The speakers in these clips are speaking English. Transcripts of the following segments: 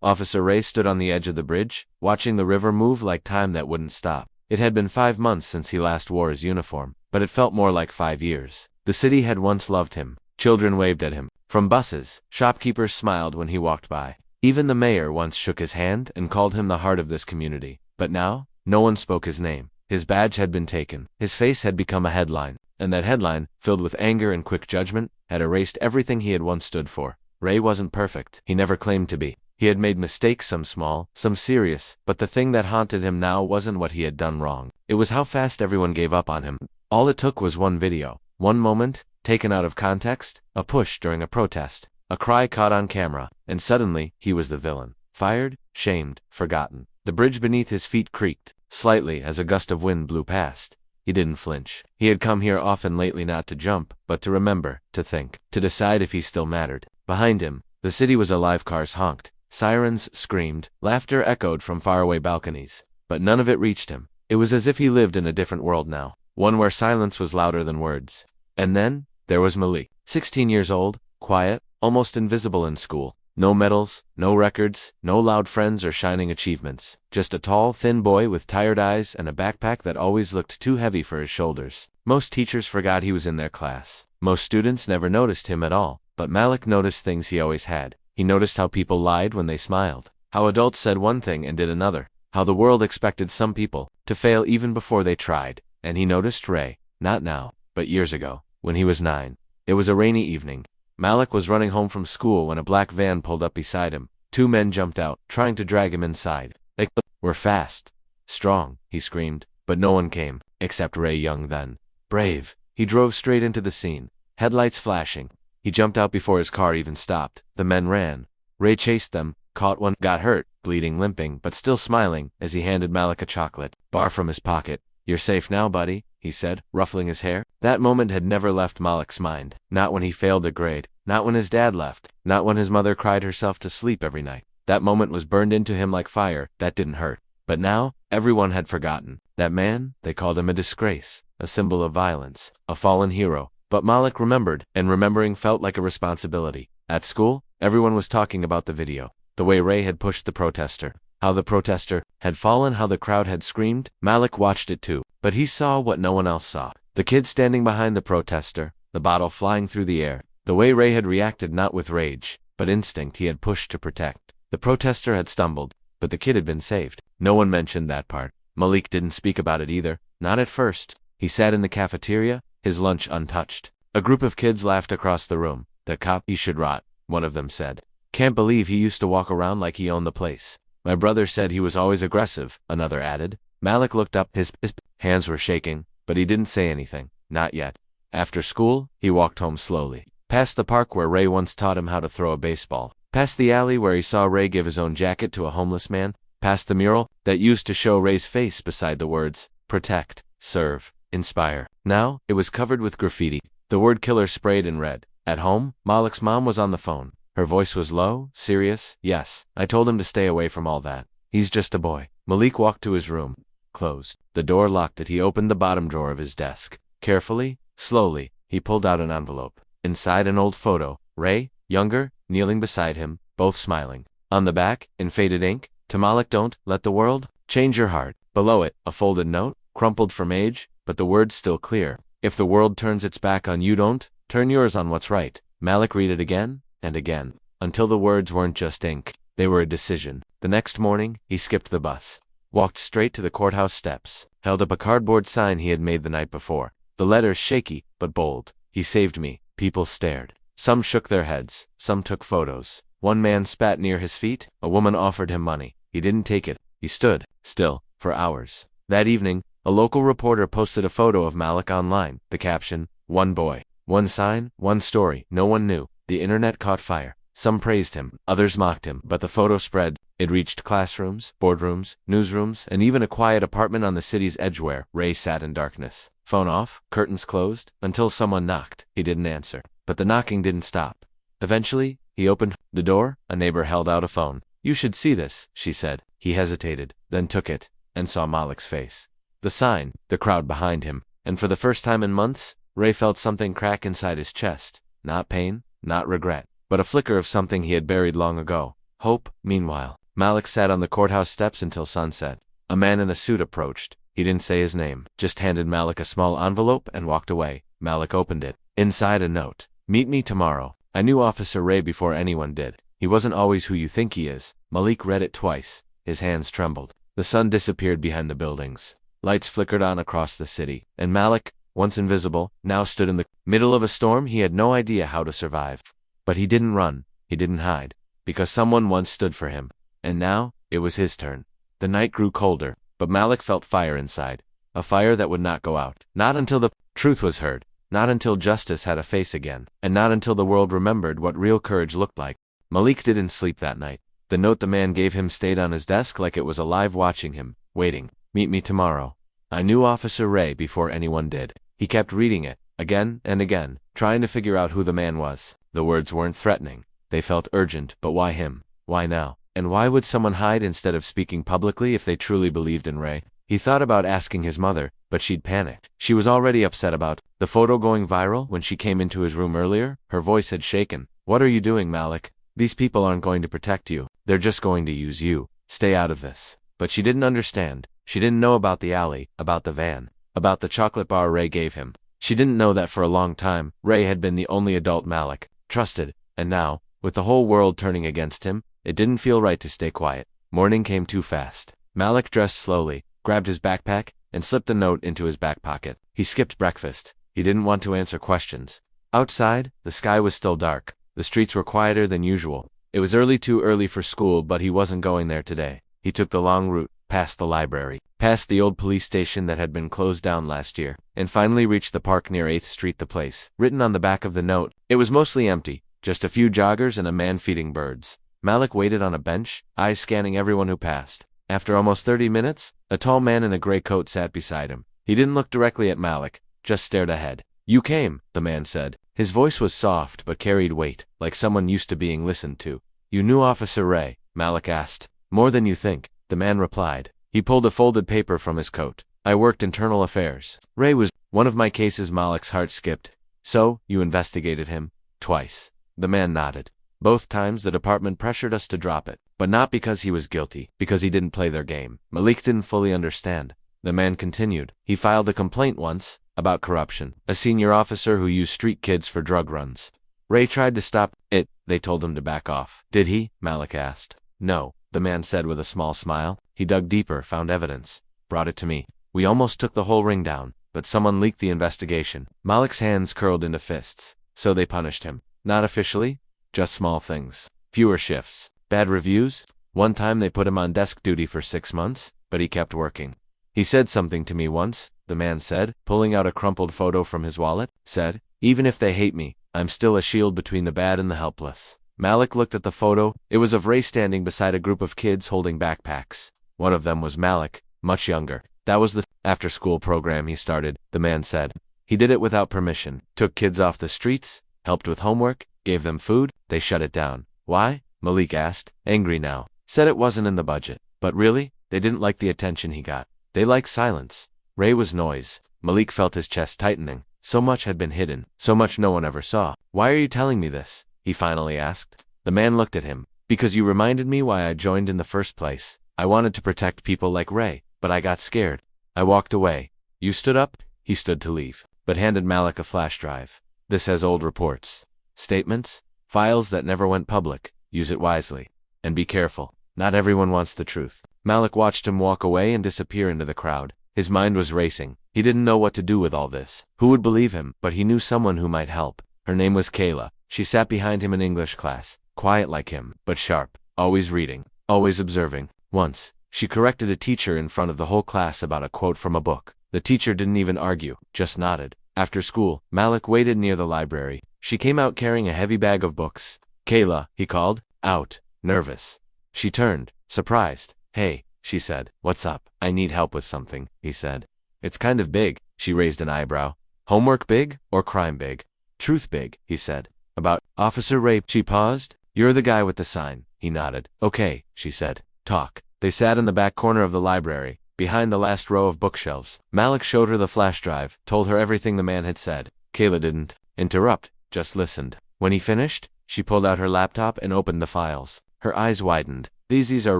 Officer Ray stood on the edge of the bridge, watching the river move like time that wouldn't stop. It had been 5 months since he last wore his uniform, but it felt more like 5 years. The city had once loved him. Children waved at him. From buses, shopkeepers smiled when he walked by. Even the mayor once shook his hand and called him the heart of this community. But now, no one spoke his name. His badge had been taken. His face had become a headline, and that headline, filled with anger and quick judgment, had erased everything he had once stood for. Ray wasn't perfect. He never claimed to be. He had made mistakes, some small, some serious, but the thing that haunted him now wasn't what he had done wrong. It was how fast everyone gave up on him. All it took was one video, one moment, taken out of context, a push during a protest, a cry caught on camera, and suddenly, he was the villain. Fired, shamed, forgotten. The bridge beneath his feet creaked slightly as a gust of wind blew past. He didn't flinch. He had come here often lately not to jump, but to remember, to think, to decide if he still mattered. Behind him, the city was alive. Cars honked, sirens screamed, laughter echoed from faraway balconies. But none of it reached him. It was as if he lived in a different world now, one where silence was louder than words. And then, there was Malik, 16 years old, quiet, almost invisible in school. No medals, no records, no loud friends or shining achievements. Just a tall, thin boy with tired eyes and a backpack that always looked too heavy for his shoulders. Most teachers forgot he was in their class. Most students never noticed him at all. But Malik noticed things he always had. He noticed how people lied when they smiled. How adults said one thing and did another. How the world expected some people to fail even before they tried. And he noticed Ray, not now, but years ago, when he was 9. It was a rainy evening. Malik was running home from school when a black van pulled up beside him. 2 men jumped out, trying to drag him inside. They were fast. Strong, he screamed, but no one came, except Ray, young then. Brave. He drove straight into the scene, headlights flashing. He jumped out before his car even stopped. The men ran. Ray chased them, caught one, got hurt, bleeding, limping, but still smiling, as he handed Malik a chocolate bar from his pocket. "You're safe now, buddy," he said, ruffling his hair. That moment had never left Malik's mind. Not when he failed the grade. Not when his dad left. Not when his mother cried herself to sleep every night. That moment was burned into him like fire. That didn't hurt. But now, everyone had forgotten. That man, they called him a disgrace, a symbol of violence, a fallen hero. But Malik remembered, and remembering felt like a responsibility. At school, everyone was talking about the video. The way Ray had pushed the protester. How the protester had fallen, how the crowd had screamed. Malik watched it too. But he saw what no one else saw. The kid standing behind the protester, the bottle flying through the air. The way Ray had reacted, not with rage, but instinct. He had pushed to protect. The protester had stumbled, but the kid had been saved. No one mentioned that part. Malik didn't speak about it either. Not at first. He sat in the cafeteria, his lunch untouched. A group of kids laughed across the room. "The cop, he should rot," one of them said. "Can't believe he used to walk around like he owned the place." "My brother said he was always aggressive," another added. Malik looked up. His hands were shaking, but he didn't say anything. Not yet. After school, he walked home slowly. Past the park where Ray once taught him how to throw a baseball. Past the alley where he saw Ray give his own jacket to a homeless man. Past the mural that used to show Ray's face beside the words, "Protect, Serve, Inspire." Now, it was covered with graffiti. The word killer sprayed in red. At home, Malik's mom was on the phone. Her voice was low, serious. "Yes, I told him to stay away from all that. He's just a boy." Malik walked to his room. Closed. The door locked it. He opened the bottom drawer of his desk. Carefully, slowly, he pulled out an envelope. Inside, an old photo. Ray, younger, kneeling beside him, both smiling. On the back, in faded ink, "To Malik, don't let the world change your heart." Below it, a folded note, crumpled from age, but the words still clear. "If the world turns its back on you, don't turn yours on what's right." Malik read it again and again, until the words weren't just ink. They were a decision. The next morning, he skipped the bus, walked straight to the courthouse steps, held up a cardboard sign he had made the night before. The letters shaky, but bold. "He saved me." People stared. Some shook their heads. Some took photos. One man spat near his feet. A woman offered him money. He didn't take it. He stood, still, for hours. That evening, a local reporter posted a photo of Malik online. The caption, "One boy, one sign, one story." No one knew. The internet caught fire. Some praised him, others mocked him, but the photo spread. It reached classrooms, boardrooms, newsrooms, and even a quiet apartment on the city's edge where Ray sat in darkness. Phone off, curtains closed, until someone knocked. He didn't answer. But the knocking didn't stop. Eventually, he opened the door. A neighbor held out a phone. "You should see this," she said. He hesitated, then took it, and saw Malik's face. The sign, the crowd behind him, and for the first time in months, Ray felt something crack inside his chest. Not pain, not regret, but a flicker of something he had buried long ago. hope. Meanwhile, Malik sat on the courthouse steps until sunset. A man in a suit approached. He didn't say his name, just handed Malik a small envelope and walked away. Malik opened it. Inside a note. Meet me tomorrow. I knew Officer Ray before anyone did. He wasn't always who you think he is. Malik read it twice. His hands trembled. The sun disappeared behind the buildings. Lights flickered on across the city, and Malik, once invisible, now stood in the middle of a storm he had no idea how to survive. But he didn't run. He didn't hide. Because someone once stood for him. And now, it was his turn. The night grew colder, but Malik felt fire inside. A fire that would not go out. Not until the truth was heard. Not until justice had a face again. And not until the world remembered what real courage looked like. Malik didn't sleep that night. The note the man gave him stayed on his desk like it was alive watching him, waiting. Meet me tomorrow. I knew Officer Ray before anyone did. He kept reading it, again and again, trying to figure out who the man was. The words weren't threatening. They felt urgent, but why him? Why now? And why would someone hide instead of speaking publicly if they truly believed in Ray? He thought about asking his mother, but she'd panicked. She was already upset about the photo going viral when she came into his room earlier. Her voice had shaken. What are you doing, Malik? These people aren't going to protect you. They're just going to use you. Stay out of this. But she didn't understand. She didn't know about the alley, about the van, about the chocolate bar Ray gave him. She didn't know that for a long time, Ray had been the only adult Malik trusted, and now, with the whole world turning against him, it didn't feel right to stay quiet. Morning came too fast. Malik dressed slowly, grabbed his backpack, and slipped the note into his back pocket. He skipped breakfast. He didn't want to answer questions. Outside, the sky was still dark. The streets were quieter than usual. It was too early for school, but he wasn't going there today. He took the long route, past the library, past the old police station that had been closed down last year, and finally reached the park near 8th Street. The place, written on the back of the note, it was mostly empty, just a few joggers and a man feeding birds. Malik waited on a bench, eyes scanning everyone who passed. After almost 30 minutes, a tall man in a gray coat sat beside him. He didn't look directly at Malik, just stared ahead. You came, the man said. His voice was soft but carried weight, like someone used to being listened to. You knew Officer Ray? Malik asked. More than you think, the man replied. He pulled a folded paper from his coat. I worked internal affairs. Ray was one of my cases. Malik's heart skipped. So, you investigated him? Twice. The man nodded. Both times the department pressured us to drop it, but not because he was guilty, because he didn't play their game. Malik didn't fully understand. The man continued. He filed a complaint once, about corruption, a senior officer who used street kids for drug runs. Ray tried to stop it. They told him to back off. Did he? Malik asked. No, the man said with a small smile. He dug deeper, found evidence, brought it to me. We almost took the whole ring down, but someone leaked the investigation. Malik's hands curled into fists. So they punished him. Not officially, just small things. Fewer shifts. Bad reviews. One time they put him on desk duty for 6 months, but he kept working. He said something to me once, the man said, pulling out a crumpled photo from his wallet, said, even if they hate me, I'm still a shield between the bad and the helpless. Malik looked at the photo. It was of Ray standing beside a group of kids holding backpacks. One of them was Malik, much younger. That was the after-school program he started, the man said. He did it without permission, took kids off the streets, helped with homework, gave them food. They shut it down. Why? Malik asked, angry now. Said it wasn't in the budget. But really, they didn't like the attention he got. They liked silence. Ray was noise. Malik felt his chest tightening. So much had been hidden, so much no one ever saw. Why are you telling me this? He finally asked. The man looked at him. Because you reminded me why I joined in the first place. I wanted to protect people like Ray, but I got scared. I walked away. You stood up? He stood to leave, but handed Malik a flash drive. This has old reports. Statements? Files that never went public. Use it wisely. And be careful. Not everyone wants the truth. Malik watched him walk away and disappear into the crowd. His mind was racing. He didn't know what to do with all this. Who would believe him? But he knew someone who might help. Her name was Kayla. She sat behind him in English class. Quiet like him, but sharp. Always reading. Always observing. Once, she corrected a teacher in front of the whole class about a quote from a book. The teacher didn't even argue, just nodded. After school, Malik waited near the library. She came out carrying a heavy bag of books. Kayla, he called, out, nervous. She turned, surprised. Hey, she said. What's up? I need help with something, he said. It's kind of big. She raised an eyebrow. Homework big or crime big? Truth big, he said. About Officer Ray. She paused. You're the guy with the sign, he nodded. Okay, she said. Talk. They sat in the back corner of the library, behind the last row of bookshelves. Malik showed her the flash drive, told her everything the man had said. Kayla didn't interrupt, just listened. When he finished, she pulled out her laptop and opened the files. Her eyes widened. These are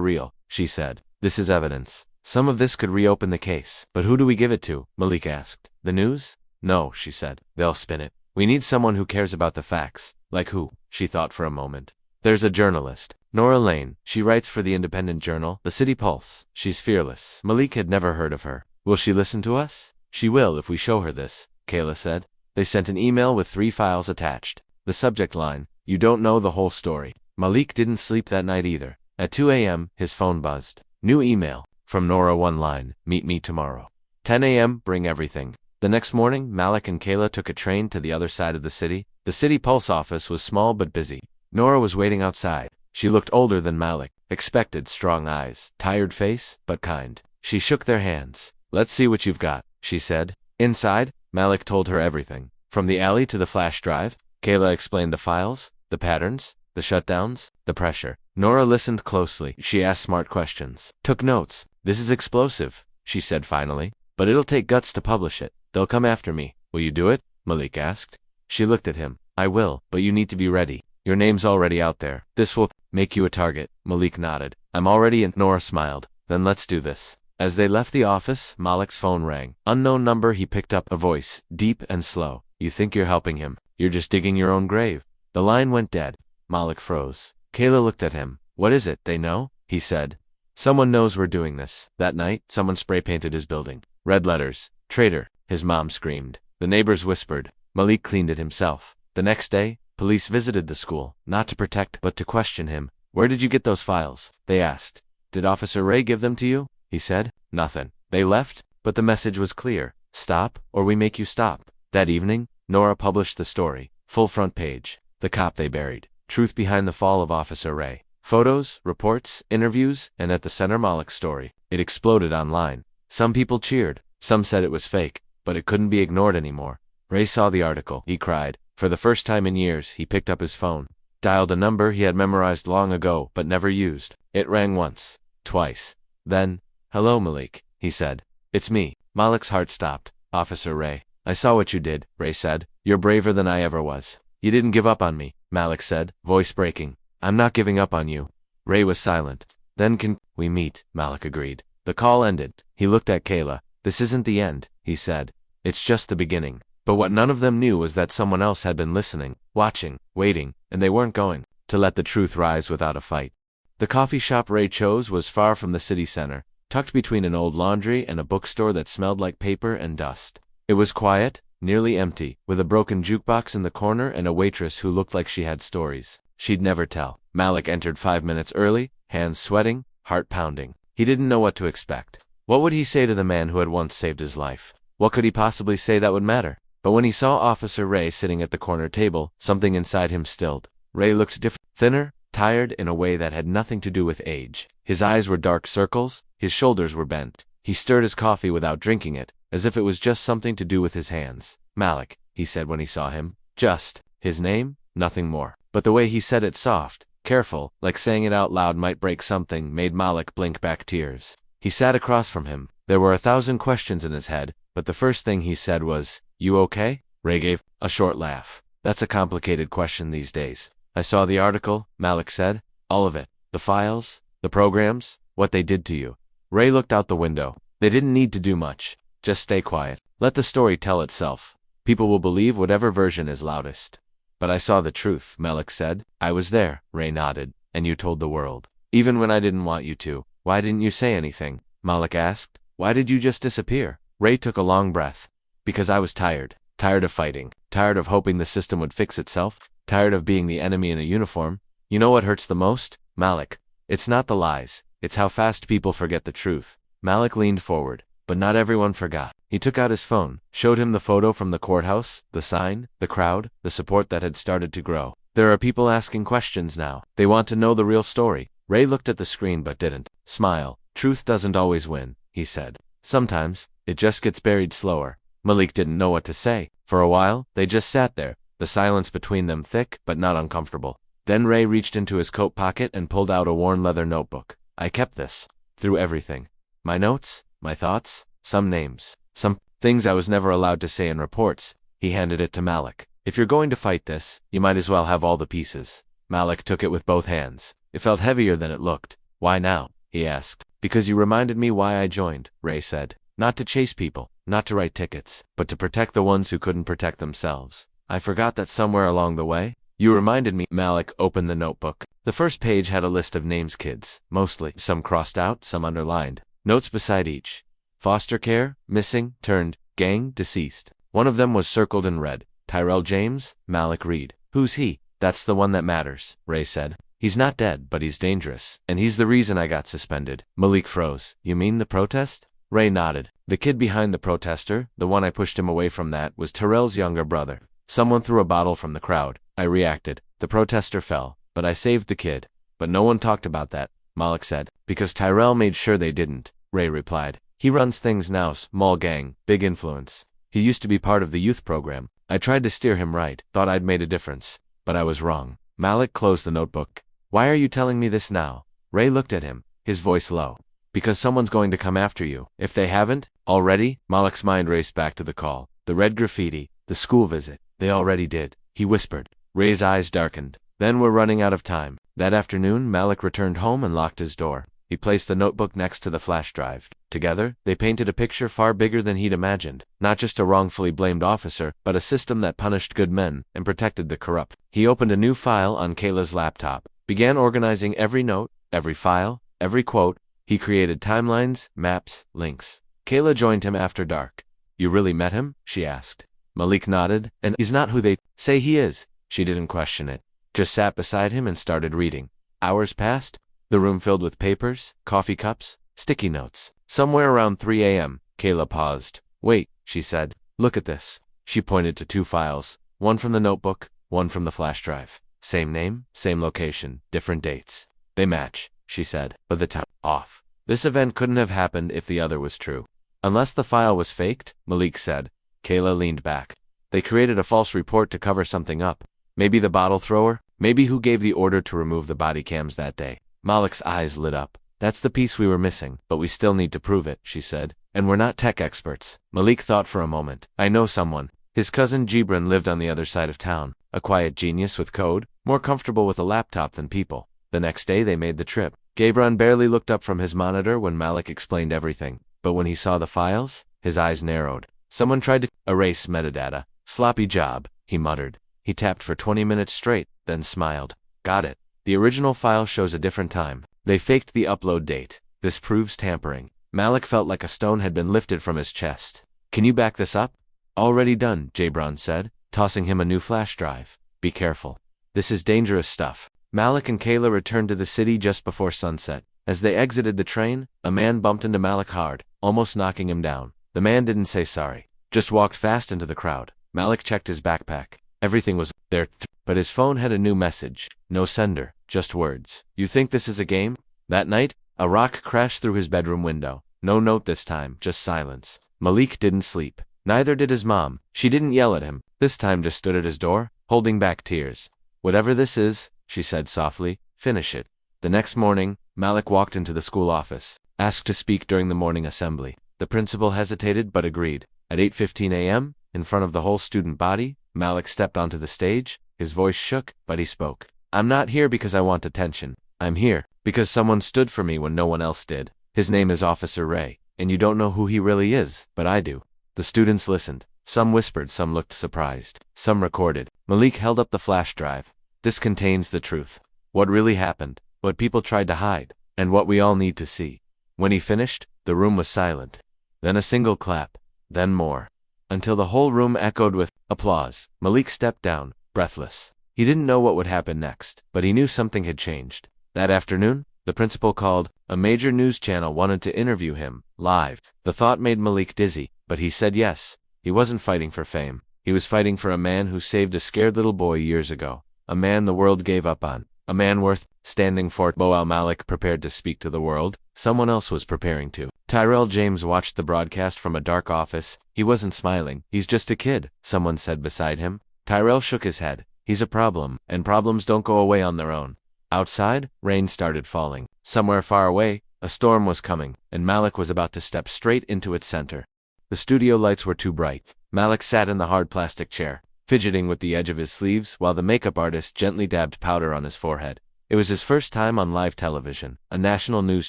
real, she said. This is evidence. Some of this could reopen the case. But who do we give it to? Malik asked. The news? No, she said. They'll spin it. We need someone who cares about the facts. Like who? She thought for a moment. There's a journalist. Nora Lane. She writes for the independent journal, The City Pulse. She's fearless. Malik had never heard of her. Will she listen to us? She will if we show her this, Kayla said. They sent an email with 3 files attached. The subject line, you don't know the whole story. Malik didn't sleep that night either. At 2 a.m., his phone buzzed. New email. From Nora, one line, meet me tomorrow. 10 a.m., bring everything. The next morning, Malik and Kayla took a train to the other side of the city. The City Pulse office was small but busy. Nora was waiting outside. She looked older than Malik. Expected strong eyes, tired face, but kind. She shook their hands. Let's see what you've got, she said. Inside, Malik told her everything. From the alley to the flash drive, Kayla explained the files, the patterns, the shutdowns, the pressure. Nora listened closely. She asked smart questions. Took notes. This is explosive, she said finally. But it'll take guts to publish it. They'll come after me. Will you do it? Malik asked. She looked at him. I will, but you need to be ready. Your name's already out there. This will make you a target. Malik nodded. I'm already in. Nora smiled. Then let's do this. As they left the office, Malik's phone rang. Unknown number. He picked up, a voice, deep and slow. You think you're helping him. You're just digging your own grave. The line went dead. Malik froze. Kayla looked at him. What is it? They know? He said. Someone knows we're doing this. That night, someone spray-painted his building. Red letters. Traitor. His mom screamed. The neighbors whispered. Malik cleaned it himself. The next day, police visited the school, not to protect but to question him. Where did you get those files? They asked. Did Officer Ray give them to you? He said. Nothing. They left, but the message was clear. Stop, or we make you stop. That evening, Nora published the story. Full front page. The cop they buried. Truth behind the fall of Officer Ray. Photos, reports, interviews, and at the center Malik's story. It exploded online. Some people cheered. Some said it was fake, but it couldn't be ignored anymore. Ray saw the article. He cried. For the first time in years, he picked up his phone. Dialed a number he had memorized long ago, but never used. It rang once. Twice. Then, hello Malik, he said. It's me. Malik's heart stopped. Officer Ray. I saw what you did, Ray said. You're braver than I ever was. You didn't give up on me, Malik said, voice breaking. I'm not giving up on you. Ray was silent. Then can we meet? Malik agreed. The call ended. He looked at Kayla. This isn't the end, he said. It's just the beginning. But what none of them knew was that someone else had been listening, watching, waiting, and they weren't going to let the truth rise without a fight. The coffee shop Ray chose was far from the city center, tucked between an old laundry and a bookstore that smelled like paper and dust. It was quiet, nearly empty, with a broken jukebox in the corner and a waitress who looked like she had stories she'd never tell. Malik entered 5 minutes early, hands sweating, heart pounding. He didn't know what to expect. What would he say to the man who had once saved his life? What could he possibly say that would matter? But when he saw Officer Ray sitting at the corner table, something inside him stilled. Ray looked different, thinner, tired in a way that had nothing to do with age. His eyes were dark circles, his shoulders were bent. He stirred his coffee without drinking it, as if it was just something to do with his hands. Malik, he said when he saw him. Just his name, nothing more. But the way he said it, soft, careful, like saying it out loud might break something, made Malik blink back tears. He sat across from him. There were 1,000 questions in his head, but the first thing he said was, "You okay?" Ray gave a short laugh. That's a complicated question these days. I saw the article, Malik said. All of it. The files, the programs, what they did to you. Ray looked out the window. They didn't need to do much. Just stay quiet. Let the story tell itself. People will believe whatever version is loudest. But I saw the truth, Malik said. I was there, Ray nodded. And you told the world. Even when I didn't want you to. Why didn't you say anything? Malik asked. Why did you just disappear? Ray took a long breath. Because I was tired. Tired of fighting. Tired of hoping the system would fix itself. Tired of being the enemy in a uniform. You know what hurts the most? Malik. It's not the lies. It's how fast people forget the truth. Malik leaned forward. But not everyone forgot. He took out his phone, showed him the photo from the courthouse, the sign, the crowd, the support that had started to grow. There are people asking questions now. They want to know the real story. Ray looked at the screen but didn't smile. Truth doesn't always win, he said. Sometimes, it just gets buried slower. Malik didn't know what to say. For a while, they just sat there, the silence between them thick but not uncomfortable. Then Ray reached into his coat pocket and pulled out a worn leather notebook. I kept this. Through everything. My notes, my thoughts, some names, some things I was never allowed to say in reports. He handed it to Malik. If you're going to fight this, you might as well have all the pieces. Malik took it with both hands. It felt heavier than it looked. Why now? He asked. Because you reminded me why I joined, Ray said. Not to chase people, not to write tickets, but to protect the ones who couldn't protect themselves. I forgot that somewhere along the way. You reminded me. Malik opened the notebook. The first page had a list of names kids, mostly, some crossed out, some underlined. Notes beside each. Foster care, missing, turned, gang, deceased. One of them was circled in red. Tyrell James, Malik Reed. Who's he? That's the one that matters, Ray said. He's not dead, but he's dangerous, and he's the reason I got suspended. Malik froze. You mean the protest? Ray nodded. The kid behind the protester, the one I pushed him away from, that was Tyrell's younger brother. Someone threw a bottle from the crowd. I reacted. The protester fell, but I saved the kid. But no one talked about that, Malik said. Because Tyrell made sure they didn't, Ray replied. He runs things now, small gang, big influence. He used to be part of the youth program. I tried to steer him right, thought I'd made a difference. But I was wrong. Malik closed the notebook. Why are you telling me this now? Ray looked at him, his voice low. Because someone's going to come after you. If they haven't already, Malik's mind raced back to the call, the red graffiti, the school visit. They already did, he whispered. Ray's eyes darkened. Then we're running out of time. That afternoon, Malik returned home and locked his door. He placed the notebook next to the flash drive. Together, they painted a picture far bigger than he'd imagined. Not just a wrongfully blamed officer, but a system that punished good men and protected the corrupt. He opened a new file on Kayla's laptop, began organizing every note, every file, every quote. He created timelines, maps, links. Kayla joined him after dark. You really met him? She asked. Malik nodded. And he's not who they say he is. She didn't question it. Just sat beside him and started reading. Hours passed. The room filled with papers, coffee cups, sticky notes. Somewhere around 3 a.m., Kayla paused. Wait, she said. Look at this. She pointed to 2 files. One from the notebook, one from the flash drive. Same name, same location, different dates. They match, she said, but the time off. This event couldn't have happened if the other was true. Unless the file was faked, Malik said. Kayla leaned back. They created a false report to cover something up. Maybe the bottle thrower? Maybe who gave the order to remove the body cams that day? Malik's eyes lit up. That's the piece we were missing, but we still need to prove it, she said. And we're not tech experts. Malik thought for a moment. I know someone. His cousin Gibran lived on the other side of town. A quiet genius with code, more comfortable with a laptop than people. The next day they made the trip. Gibran barely looked up from his monitor when Malik explained everything. But when he saw the files, his eyes narrowed. Someone tried to erase metadata. Sloppy job, he muttered. He tapped for 20 minutes straight, then smiled. Got it. The original file shows a different time. They faked the upload date. This proves tampering. Malik felt like a stone had been lifted from his chest. Can you back this up? Already done, Gibran said, tossing him a new flash drive. Be careful. This is dangerous stuff. Malik and Kayla returned to the city just before sunset. As they exited the train, a man bumped into Malik hard, almost knocking him down. The man didn't say sorry, just walked fast into the crowd. Malik checked his backpack. Everything was there, but his phone had a new message. No sender, just words. You think this is a game? That night, a rock crashed through his bedroom window. No note this time, just silence. Malik didn't sleep. Neither did his mom. She didn't yell at him. This time just stood at his door, holding back tears. Whatever this is, she said softly, finish it. The next morning, Malik walked into the school office, asked to speak during the morning assembly. The principal hesitated but agreed. At 8:15 a.m., in front of the whole student body, Malik stepped onto the stage. His voice shook, but he spoke. I'm not here because I want attention. I'm here because someone stood for me when no one else did. His name is Officer Ray, and you don't know who he really is, but I do. The students listened. Some whispered, some looked surprised. Some recorded. Malik held up the flash drive. This contains the truth. What really happened, what people tried to hide, and what we all need to see. When he finished, the room was silent. Then a single clap. Then more. Until the whole room echoed with applause. Malik stepped down, breathless. He didn't know what would happen next, but he knew something had changed. That afternoon, the principal called. A major news channel wanted to interview him, live. The thought made Malik dizzy, but he said yes. He wasn't fighting for fame. He was fighting for a man who saved a scared little boy years ago. A man the world gave up on. A man worth standing for. While Malik prepared to speak to the world, someone else was preparing to. Tyrell James watched the broadcast from a dark office. He wasn't smiling. He's just a kid, someone said beside him. Tyrell shook his head. He's a problem, and problems don't go away on their own. Outside, rain started falling. Somewhere far away, a storm was coming, and Malik was about to step straight into its center. The studio lights were too bright. Malik sat in the hard plastic chair, fidgeting with the edge of his sleeves while the makeup artist gently dabbed powder on his forehead. It was his first time on live television, a national news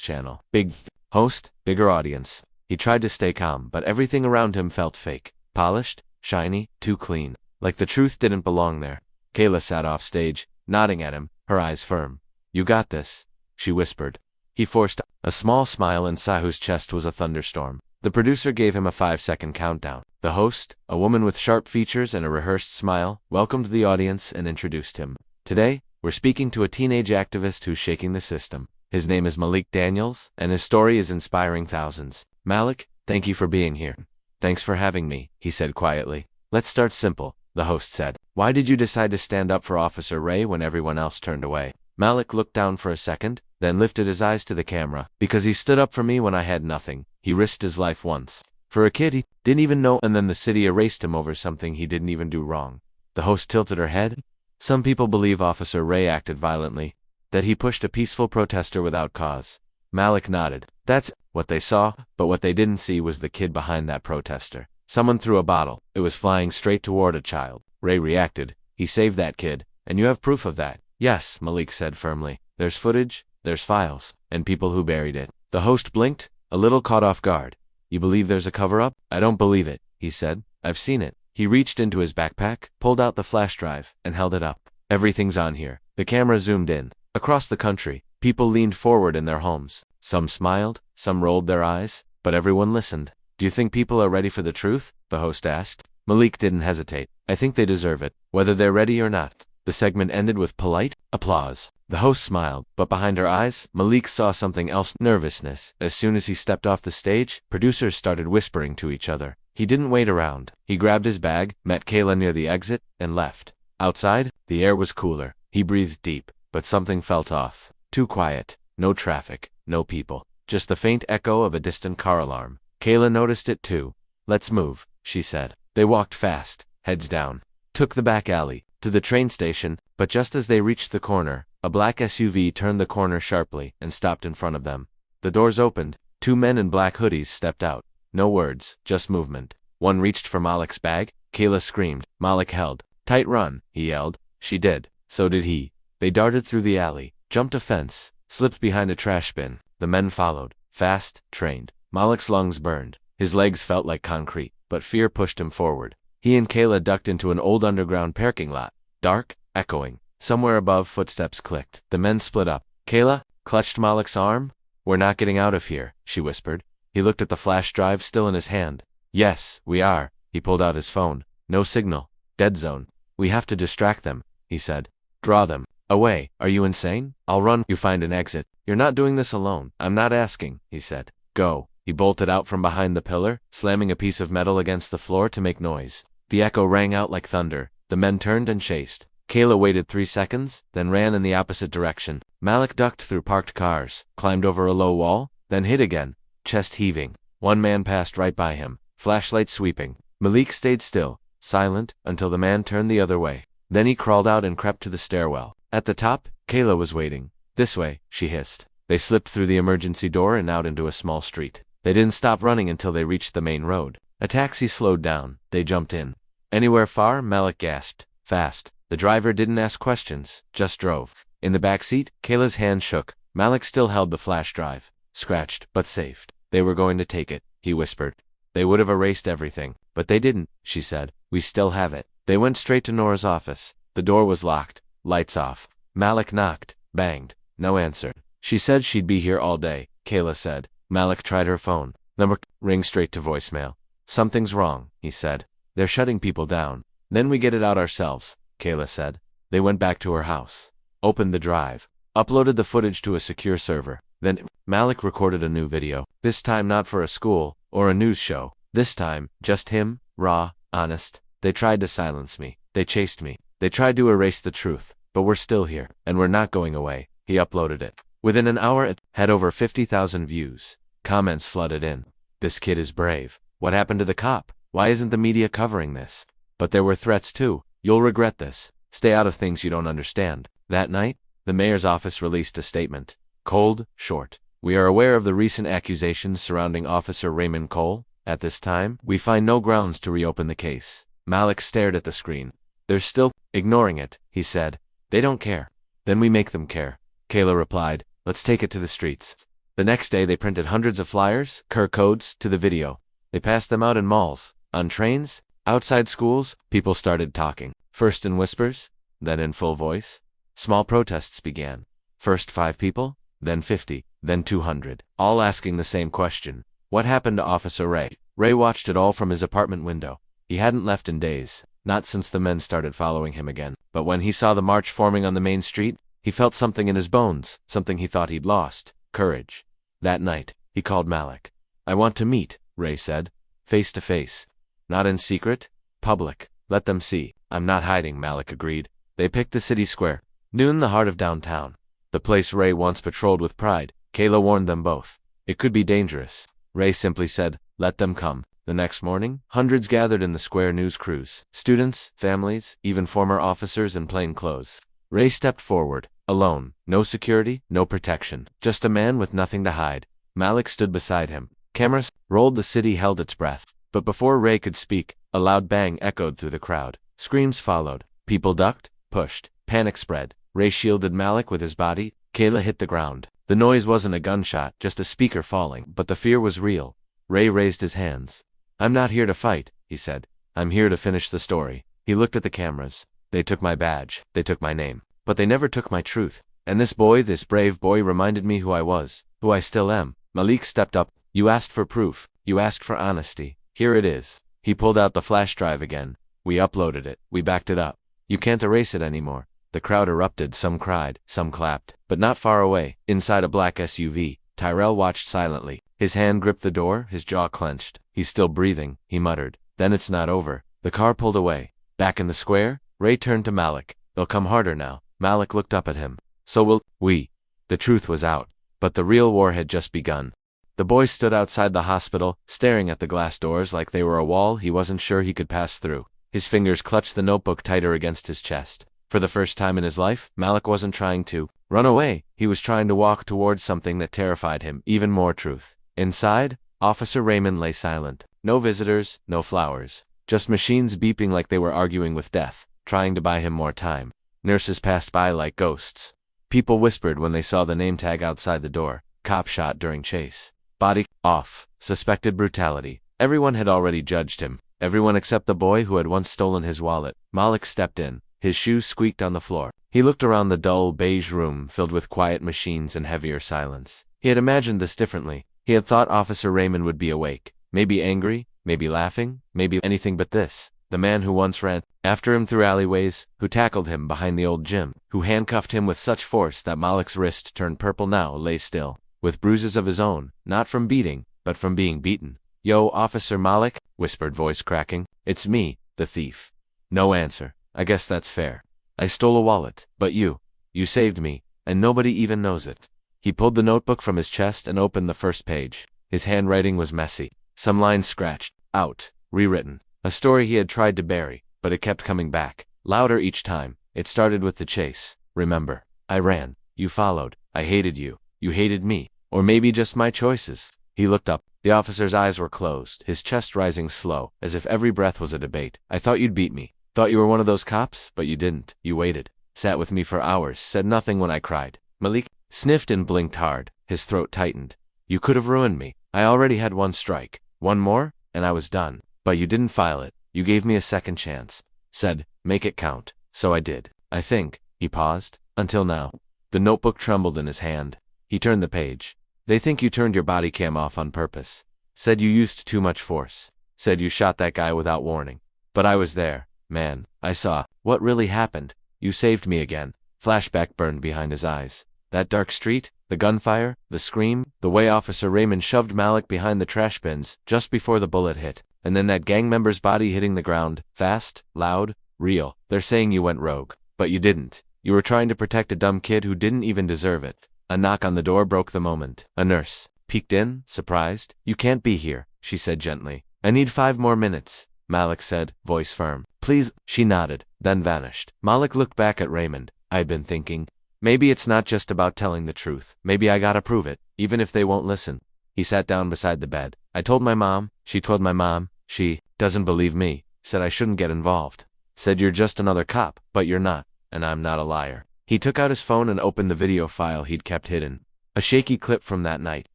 channel. Big host, bigger audience. He tried to stay calm, but everything around him felt fake. Polished, shiny, too clean. Like the truth didn't belong there. Kayla sat off stage, nodding at him, her eyes firm. "You got this," she whispered. He forced a small smile and saw whose chest was a thunderstorm. The producer gave him a 5-second countdown. The host, a woman with sharp features and a rehearsed smile, welcomed the audience and introduced him. "Today, we're speaking to a teenage activist who's shaking the system. His name is Malik Daniels, and his story is inspiring thousands. Malik, thank you for being here." "Thanks for having me," he said quietly. "Let's start simple," the host said. "Why did you decide to stand up for Officer Ray when everyone else turned away?" Malik looked down for a second, then lifted his eyes to the camera. "Because he stood up for me when I had nothing. He risked his life once. For a kid he didn't even know, and then the city erased him over something he didn't even do wrong." The host tilted her head. "Some people believe Officer Ray acted violently, that he pushed a peaceful protester without cause." Malik nodded. "That's what they saw, but what they didn't see was the kid behind that protester. Someone threw a bottle. It was flying straight toward a child. Ray reacted. He saved that kid, and you have proof of that." "Yes," Malik said firmly. "There's footage, there's files, and people who buried it." The host blinked, a little caught off guard. "You believe there's a cover-up?" "I don't believe it," he said. "I've seen it." He reached into his backpack, pulled out the flash drive, and held it up. "Everything's on here." The camera zoomed in. Across the country, people leaned forward in their homes. Some smiled, some rolled their eyes, but everyone listened. "Do you think people are ready for the truth?" the host asked. Malik didn't hesitate. "I think they deserve it, whether they're ready or not." The segment ended with polite applause. The host smiled, but behind her eyes, Malik saw something else: nervousness. As soon as he stepped off the stage, producers started whispering to each other. He didn't wait around. He grabbed his bag, met Kayla near the exit, and left. Outside, the air was cooler. He breathed deep, but something felt off. Too quiet. No traffic, no people. Just the faint echo of a distant car alarm. Kayla noticed it too. "Let's move," she said. They walked fast, heads down. Took the back alley to the train station, but just as they reached the corner, a black SUV turned the corner sharply and stopped in front of them. The doors opened. 2 men in black hoodies stepped out. No words, just movement. One reached for Malik's bag. Kayla screamed. Malik held. "Tight run," he yelled. She did. So did he. They darted through the alley, jumped a fence, slipped behind a trash bin. The men followed, fast, trained. Malik's lungs burned. His legs felt like concrete, but fear pushed him forward. He and Kayla ducked into an old underground parking lot. Dark, echoing. Somewhere above, footsteps clicked. The men split up. Kayla clutched Malik's arm. "We're not getting out of here," she whispered. He looked at the flash drive still in his hand. "Yes, we are." He pulled out his phone. "No signal. Dead zone. We have to distract them," he said. "Draw them away. Are you insane? I'll run you find an exit. You're not doing this alone." "I'm not asking," he said. "Go." He bolted out from behind the pillar, slamming a piece of metal against the floor to make noise. The echo rang out like thunder. The men turned and chased. Kayla waited 3 seconds, then ran in the opposite direction. Malik ducked through parked cars, climbed over a low wall, then hid again, chest heaving. One man passed right by him, flashlight sweeping. Malik stayed still, silent, until the man turned the other way. Then he crawled out and crept to the stairwell. At the top, Kayla was waiting. "This way," she hissed. They slipped through the emergency door and out into a small street. They didn't stop running until they reached the main road. A taxi slowed down. They jumped in. "Anywhere far?" Malik gasped. "Fast." The driver didn't ask questions, just drove. In the back seat, Kayla's hand shook. Malik still held the flash drive. Scratched, but saved. "They were going to take it," he whispered. "They would have erased everything, but they didn't," she said. "We still have it." They went straight to Nora's office. The door was locked. Lights off. Malik knocked. Banged. No answer. "She said she'd be here all day," Kayla said. Malik tried her phone. Number rang straight to voicemail. "Something's wrong," he said. "They're shutting people down. Then we get it out ourselves," Kayla said. They went back to her house. Opened the drive. Uploaded the footage to a secure server. Then Malik recorded a new video. This time not for a school or a news show. This time, just him, raw, honest. "They tried to silence me. They chased me. They tried to erase the truth. But we're still here, and we're not going away." He uploaded it. Within an hour it had over 50,000 views. Comments flooded in. "This kid is brave. What happened to the cop? Why isn't the media covering this?" But there were threats too. "You'll regret this. Stay out of things you don't understand." That night, the mayor's office released a statement. Cold, short. "We are aware of the recent accusations surrounding Officer Raymond Cole. At this time, we find no grounds to reopen the case." Malik stared at the screen. "They're still ignoring it," he said. "They don't care. Then we make them care." Kayla replied. Let's take it to the streets. The next day they printed hundreds of flyers, QR codes, to the video. They passed them out in malls, on trains, outside schools. People started talking, first in whispers, then in full voice. Small protests began. First 5 people, then 50, then 200, all asking the same question. What happened to Officer Ray? Ray watched it all from his apartment window. He hadn't left in days, not since the men started following him again. But when he saw the march forming on the main street, he felt something in his bones, something he thought he'd lost: courage. That night, he called Malik. I want to meet, Ray said. Face to face. Not in secret. Public. Let them see. I'm not hiding, Malik agreed. They picked the city square. Noon, the heart of downtown. The place Ray once patrolled with pride. Kayla warned them both. It could be dangerous. Ray simply said, let them come. The next morning, hundreds gathered in the square. News crews, students, families, even former officers in plain clothes. Ray stepped forward, alone, no security, no protection, just a man with nothing to hide. Malik stood beside him. Cameras rolled. The city held its breath. But before Ray could speak, a loud bang echoed through the crowd. Screams followed. People ducked, pushed. Panic spread. Ray shielded Malik with his body. Kayla hit the ground. The noise wasn't a gunshot, just a speaker falling, but the fear was real. Ray raised his hands. I'm not here to fight, he said. I'm here to finish the story. He looked at the cameras. They took my badge. They took my name. But they never took my truth. And this boy, this brave boy, reminded me who I was, who I still am. Malik stepped up. You asked for proof. You asked for honesty. Here it is. He pulled out the flash drive again. We uploaded it. We backed it up. You can't erase it anymore. The crowd erupted. Some cried, some clapped. But not far away, inside a black SUV, Tyrell watched silently. His hand gripped the door, his jaw clenched. He's still breathing, he muttered. Then it's not over. The car pulled away. Back in the square, Ray turned to Malik. They'll come harder now. Malik looked up at him. So will we. The truth was out. But the real war had just begun. The boy stood outside the hospital, staring at the glass doors like they were a wall he wasn't sure he could pass through. His fingers clutched the notebook tighter against his chest. For the first time in his life, Malik wasn't trying to run away. He was trying to walk towards something that terrified him, even more truth. Inside, Officer Raymond lay silent. No visitors, no flowers. Just machines beeping like they were arguing with death, trying to buy him more time. Nurses passed by like ghosts. People whispered when they saw the name tag outside the door. Cop shot during chase. Body off. Suspected brutality. Everyone had already judged him. Everyone except the boy who had once stolen his wallet. Malik stepped in. His shoes squeaked on the floor. He looked around the dull, beige room filled with quiet machines and heavier silence. He had imagined this differently. He had thought Officer Raymond would be awake. Maybe angry, maybe laughing, maybe anything but this. The man who once ran after him through alleyways, who tackled him behind the old gym, who handcuffed him with such force that Malik's wrist turned purple now lay still, with bruises of his own, not from beating, but from being beaten. Yo, Officer Malik, whispered voice cracking. It's me, the thief. No answer. I guess that's fair. I stole a wallet, but you saved me, and nobody even knows it. He pulled the notebook from his chest and opened the first page. His handwriting was messy. Some lines scratched, out, rewritten. A story he had tried to bury, but it kept coming back, louder each time. It started with the chase. Remember, I ran. You followed. I hated you. You hated me. Or maybe just my choices. He looked up. The officer's eyes were closed, his chest rising slow, as if every breath was a debate. I thought you'd beat me. Thought you were one of those cops, but you didn't. You waited. Sat with me for hours, said nothing when I cried. Malik sniffed and blinked hard. His throat tightened. You could have ruined me. I already had one strike. One more, and I was done. But you didn't file it. You gave me a second chance. Said, make it count. So I did. I think. He paused. Until now. The notebook trembled in his hand. He turned the page. They think you turned your body cam off on purpose. Said you used too much force. Said you shot that guy without warning. But I was there. Man, I saw what really happened. You saved me again. Flashback burned behind his eyes. That dark street, the gunfire, the scream, the way Officer Raymond shoved Malik behind the trash bins just before the bullet hit, and then that gang member's body hitting the ground, fast, loud, real. They're saying you went rogue, but you didn't. You were trying to protect a dumb kid who didn't even deserve it. A knock on the door broke the moment. A nurse peeked in, surprised. You can't be here, she said gently. I need 5 more minutes, Malik said, voice firm. Please, she nodded, then vanished. Malik looked back at Raymond. I'd been thinking, maybe it's not just about telling the truth. Maybe I gotta prove it, even if they won't listen. He sat down beside the bed. I told my mom, she told my mom, she doesn't believe me, said I shouldn't get involved. Said you're just another cop, but you're not, and I'm not a liar. He took out his phone and opened the video file he'd kept hidden. A shaky clip from that night.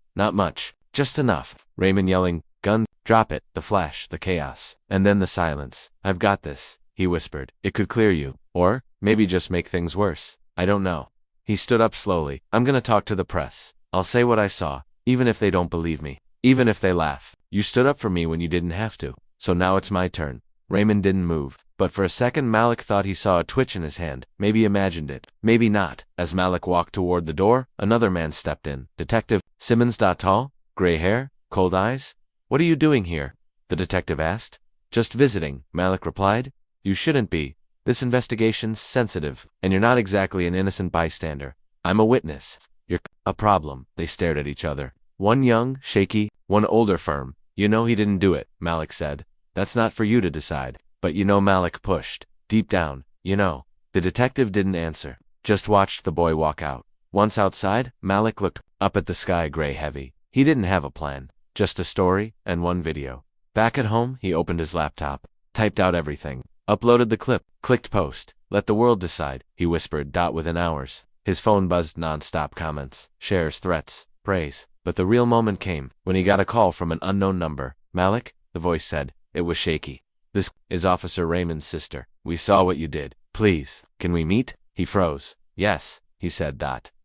Not much. Just enough. Raymond yelling, "Gun, drop it," the flash, the chaos. And then the silence. "I've got this," he whispered. "It could clear you. Or, maybe just make things worse. I don't know." He stood up slowly. "I'm gonna talk to the press. I'll say what I saw, even if they don't believe me. Even if they laugh. You stood up for me when you didn't have to. So now it's my turn." Raymond didn't move. But for a second Malik thought he saw a twitch in his hand, maybe imagined it, maybe not. As Malik walked toward the door, another man stepped in. Detective Simmons. Tall, gray hair, cold eyes. "What are you doing here?" the detective asked. "Just visiting," Malik replied. "You shouldn't be. This investigation's sensitive, and you're not exactly an innocent bystander. I'm a witness. You're a problem." They stared at each other. One young, shaky, one older, firm. "You know he didn't do it," Malik said. "That's not for you to decide." "But you know," Malik pushed. "Deep down, you know." The detective didn't answer, just watched the boy walk out. Once outside, Malik looked up at the sky, gray heavy. He didn't have a plan, just a story and one video. Back at home, he opened his laptop, typed out everything, uploaded the clip, clicked post. "Let the world decide," he whispered. Within hours, his phone buzzed non-stop, comments, shares, threats, praise. But the real moment came, when he got a call from an unknown number. "Malik," the voice said. It was shaky. "This is Officer Raymond's sister. We saw what you did. Please, can we meet?" He froze. "Yes," he said.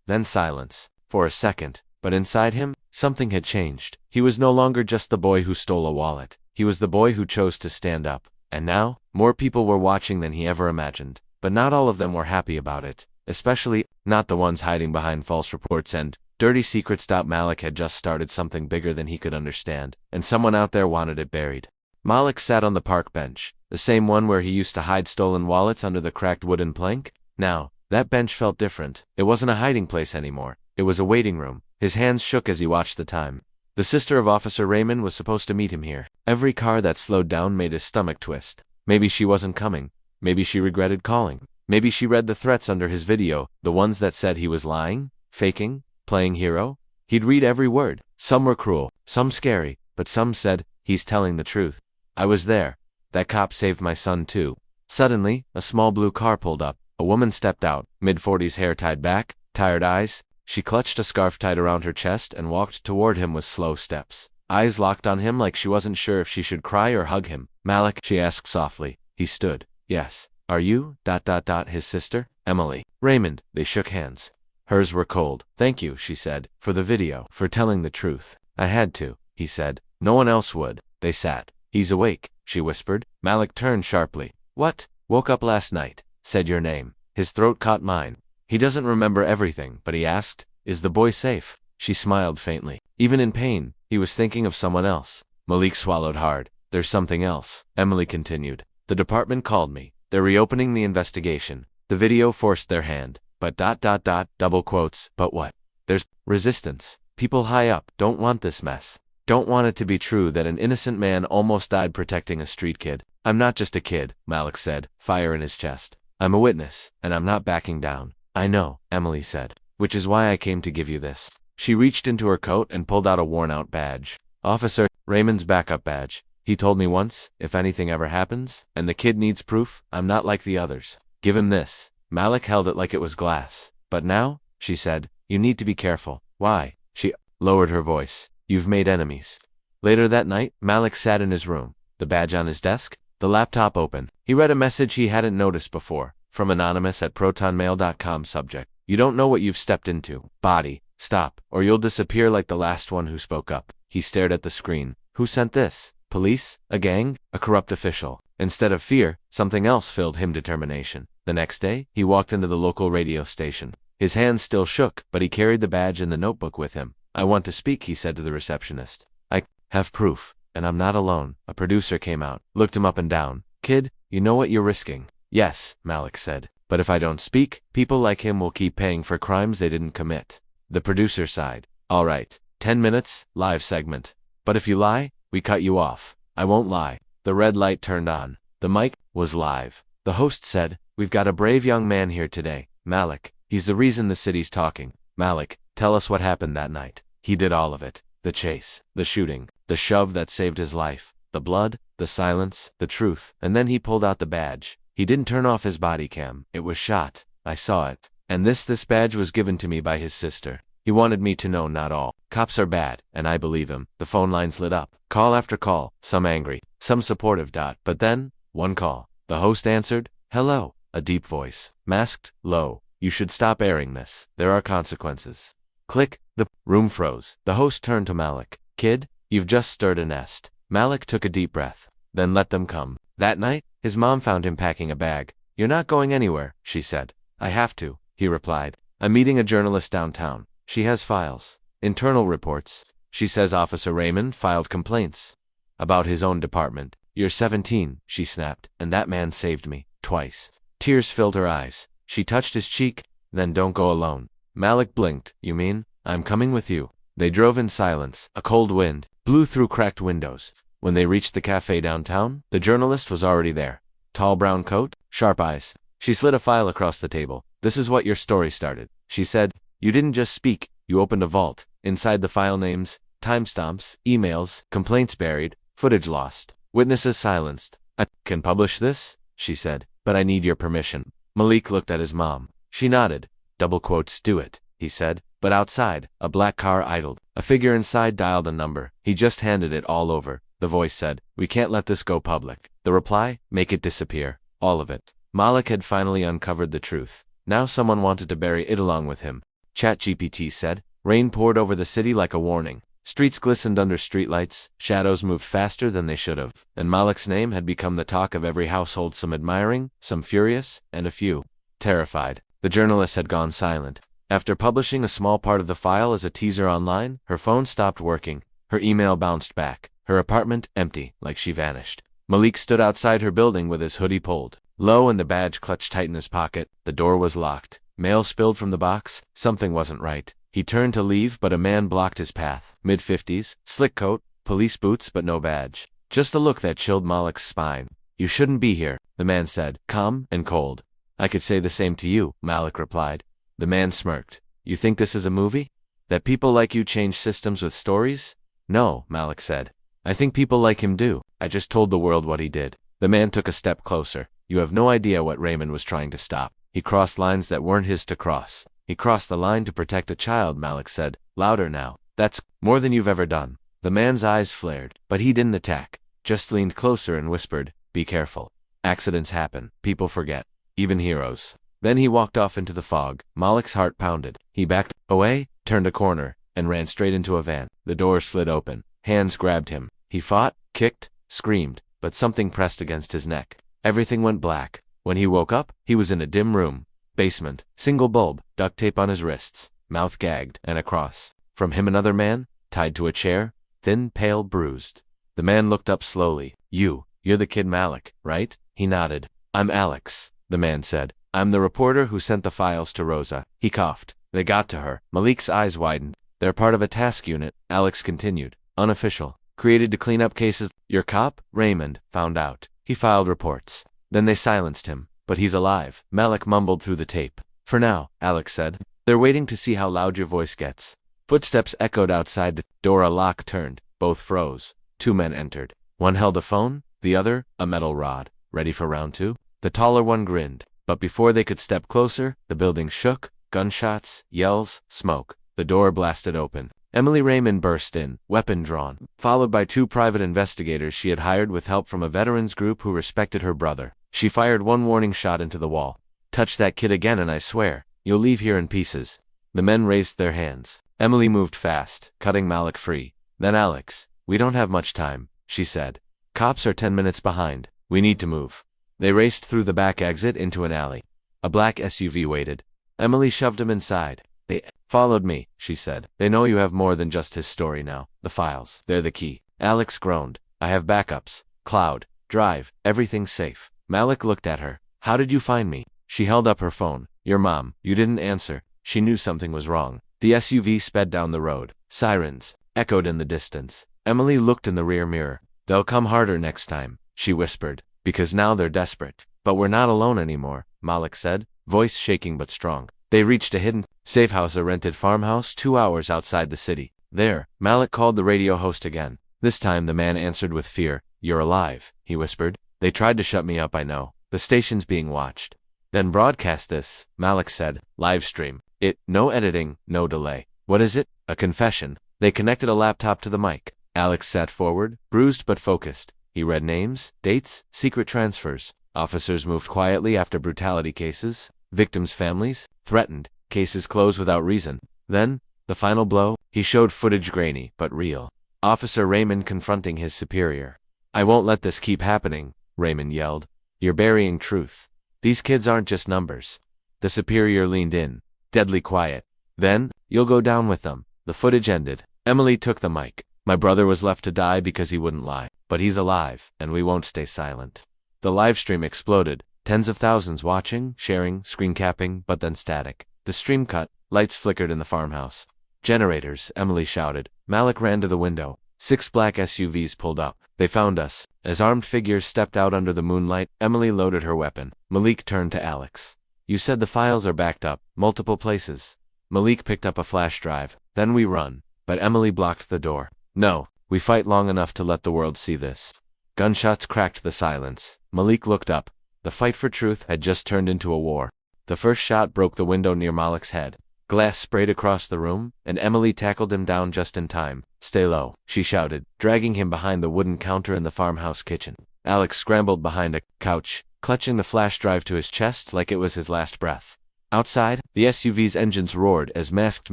Then silence. For a second. But inside him, something had changed. He was no longer just the boy who stole a wallet. He was the boy who chose to stand up. And now, more people were watching than he ever imagined. But not all of them were happy about it. Especially, not the ones hiding behind false reports and dirty secrets. Malik had just started something bigger than he could understand. And someone out there wanted it buried. Malik sat on the park bench, the same one where he used to hide stolen wallets under the cracked wooden plank. Now, that bench felt different. It wasn't a hiding place anymore. It was a waiting room. His hands shook as he watched the time. The sister of Officer Raymond was supposed to meet him here. Every car that slowed down made his stomach twist. Maybe she wasn't coming. Maybe she regretted calling. Maybe she read the threats under his video, the ones that said he was lying, faking, playing hero. He'd read every word. Some were cruel, some scary, but some said, "He's telling the truth. I was there. That cop saved my son too." Suddenly, a small blue car pulled up. A woman stepped out, mid-40s, hair tied back, tired eyes. She clutched a scarf tied around her chest and walked toward him with slow steps. Eyes locked on him like she wasn't sure if she should cry or hug him. "Malik," she asked softly. He stood. "Yes. Are you, his sister?" "Emily." "Raymond." They shook hands. Hers were cold. "Thank you," she said, "for the video, for telling the truth." "I had to," he said. "No one else would." They sat. "He's awake," she whispered. Malik turned sharply. "What?" "Woke up last night. Said your name." His throat caught mine. He doesn't remember everything, but he asked, "Is the boy safe?" She smiled faintly. Even in pain, he was thinking of someone else. Malik swallowed hard. "There's something else," Emily continued. "The department called me. They're reopening the investigation." The video forced their hand. "But double quotes, but what?" "There's resistance. People high up don't want this mess. Don't want it to be true that an innocent man almost died protecting a street kid." "I'm not just a kid," Malik said, fire in his chest. "I'm a witness, and I'm not backing down." "I know," Emily said. "Which is why I came to give you this." She reached into her coat and pulled out a worn-out badge. "Officer Raymond's backup badge. He told me once, if anything ever happens, and the kid needs proof, I'm not like the others. Give him this." Malik held it like it was glass. "But now," she said, "you need to be careful." "Why?" She lowered her voice. "You've made enemies." Later that night, Malik sat in his room, the badge on his desk, the laptop open. He read a message he hadn't noticed before, from Anonymous at protonmail.com. Subject: "You don't know what you've stepped into. Body, stop, or you'll disappear like the last one who spoke up." He stared at the screen. Who sent this? Police? A gang? A corrupt official? Instead of fear, something else filled him: determination. The next day, he walked into the local radio station. His hands still shook, but he carried the badge and the notebook with him. "I want to speak," he said to the receptionist. "I have proof, and I'm not alone." A producer came out, looked him up and down. "Kid, you know what you're risking." "Yes," Malik said. "But if I don't speak, people like him will keep paying for crimes they didn't commit." The producer sighed. "All right, 10 minutes, live segment. But if you lie, we cut you off." "I won't lie." The red light turned on. The mic was live. The host said, "We've got a brave young man here today, Malik. He's the reason the city's talking. Malik, tell us what happened that night." He did all of it. The chase, the shooting, the shove that saved his life, the blood, the silence, the truth. And then he pulled out the badge. He didn't turn off his body cam. It was shot. I saw it. And this badge was given to me by his sister. He wanted me to know not all cops are bad, and I believe him. The phone lines lit up. Call after call, some angry, some supportive. But then, one call. The host answered. Hello. A deep voice. Masked, low. You should stop airing this. There are consequences. Click. The room froze. The host turned to Malik. Kid, you've just stirred a nest. Malik took a deep breath. Then let them come. That night, his mom found him packing a bag. You're not going anywhere, she said. I have to, he replied. I'm meeting a journalist downtown. She has files. Internal reports. She says Officer Raymond filed complaints about his own department. You're 17, she snapped, and that man saved me. Twice. Tears filled her eyes. She touched his cheek. Then don't go alone. Malik blinked. You mean? I'm coming with you. They drove in silence. A cold wind blew through cracked windows. When they reached the cafe downtown, the journalist was already there. Tall brown coat, sharp eyes. She slid a file across the table. This is what your story started, she said. You didn't just speak, you opened a vault. Inside the file names, timestamps, emails, complaints buried, footage lost, witnesses silenced. I can publish this, she said, but I need your permission. Malik looked at his mom. She nodded. Double quotes, do it, he said. But outside, a black car idled. A figure inside dialed a number. He just handed it all over. The voice said, we can't let this go public. The reply, make it disappear. All of it. Malik had finally uncovered the truth. Now someone wanted to bury it along with him. ChatGPT said. Rain poured over the city like a warning. Streets glistened under streetlights. Shadows moved faster than they should have. And Malik's name had become the talk of every household, some admiring, some furious, and a few terrified. The journalist had gone silent. After publishing a small part of the file as a teaser online, her phone stopped working. Her email bounced back. Her apartment empty, like she vanished. Malik stood outside her building with his hoodie pulled low and the badge clutched tight in his pocket. The door was locked. Mail spilled from the box. Something wasn't right. He turned to leave, but a man blocked his path. Mid-50s, slick coat, police boots, but no badge. Just a look that chilled Malik's spine. You shouldn't be here, the man said, calm and cold. I could say the same to you, Malik replied. The man smirked. You think this is a movie? That people like you change systems with stories? No, Malik said. I think people like him do. I just told the world what he did. The man took a step closer. You have no idea what Raymond was trying to stop. He crossed lines that weren't his to cross. He crossed the line to protect a child, Malik said. Louder now. That's more than you've ever done. The man's eyes flared, but he didn't attack. Just leaned closer and whispered, be careful. Accidents happen. People forget. Even heroes. Then he walked off into the fog. Malik's heart pounded. He backed away, turned a corner, and ran straight into a van. The door slid open. Hands grabbed him. He fought, kicked, screamed, but something pressed against his neck. Everything went black. When he woke up, he was in a dim room. Basement. Single bulb. Duct tape on his wrists. Mouth gagged. And a cross. From him another man, tied to a chair. Thin, pale, bruised. The man looked up slowly. You're the kid Malik, right? He nodded. I'm Alex, the man said. I'm the reporter who sent the files to Rosa. He coughed. They got to her. Malik's eyes widened. They're part of a task unit, Alex continued. Unofficial. Created to clean up cases. Your cop, Raymond, found out. He filed reports. Then they silenced him. But he's alive, Malik mumbled through the tape. For now, Alex said. They're waiting to see how loud your voice gets. Footsteps echoed outside the door. A lock turned. Both froze. Two men entered. One held a phone, the other, a metal rod. Ready for round two? The taller one grinned. But before they could step closer, the building shook. Gunshots, yells, smoke. The door blasted open. Emily Raymond burst in, weapon drawn, followed by two private investigators she had hired with help from a veterans group who respected her brother. She fired one warning shot into the wall. Touch that kid again and I swear, you'll leave here in pieces. The men raised their hands. Emily moved fast, cutting Malik free. Then Alex, we don't have much time, she said. Cops are 10 minutes behind. We need to move. They raced through the back exit into an alley. A black SUV waited. Emily shoved him inside. They followed me, she said. They know you have more than just his story now. The files, they're the key. Alex groaned. I have backups. Cloud, drive, everything's safe. Malik looked at her. How did you find me? She held up her phone. Your mom. You didn't answer. She knew something was wrong. The SUV sped down the road. Sirens echoed in the distance. Emily looked in the rear mirror. They'll come harder next time, she whispered, because now they're desperate. But we're not alone anymore, Malik said, voice shaking but strong. They reached a hidden, safe house, a rented farmhouse 2 hours outside the city. There, Malik called the radio host again. This time the man answered with fear. You're alive, he whispered. They tried to shut me up, I know. The station's being watched. Then broadcast this, Malik said. Live stream it, no editing, no delay. What is it? A confession. They connected a laptop to the mic. Alex sat forward, bruised but focused. He read names, dates, secret transfers. Officers moved quietly after brutality cases. Victims' families threatened. Cases closed without reason. Then, the final blow, he showed footage grainy but real. Officer Raymond confronting his superior. I won't let this keep happening, Raymond yelled. You're burying truth. These kids aren't just numbers. The superior leaned in, deadly quiet. Then, you'll go down with them. The footage ended. Emily took the mic. My brother was left to die because he wouldn't lie. But he's alive, and we won't stay silent. The live stream exploded. Tens of thousands watching, sharing, screen capping, but then static. The stream cut. Lights flickered in the farmhouse. Generators, Emily shouted. Malik ran to the window. 6 black SUVs pulled up. They found us. As armed figures stepped out under the moonlight, Emily loaded her weapon. Malik turned to Alex. You said the files are backed up, multiple places. Malik picked up a flash drive. Then we run. But Emily blocked the door. No, we fight long enough to let the world see this. Gunshots cracked the silence. Malik looked up. The fight for truth had just turned into a war. The first shot broke the window near Malik's head. Glass sprayed across the room, and Emily tackled him down just in time. Stay low, she shouted, dragging him behind the wooden counter in the farmhouse kitchen. Alex scrambled behind a couch, clutching the flash drive to his chest like it was his last breath. Outside, the SUV's engines roared as masked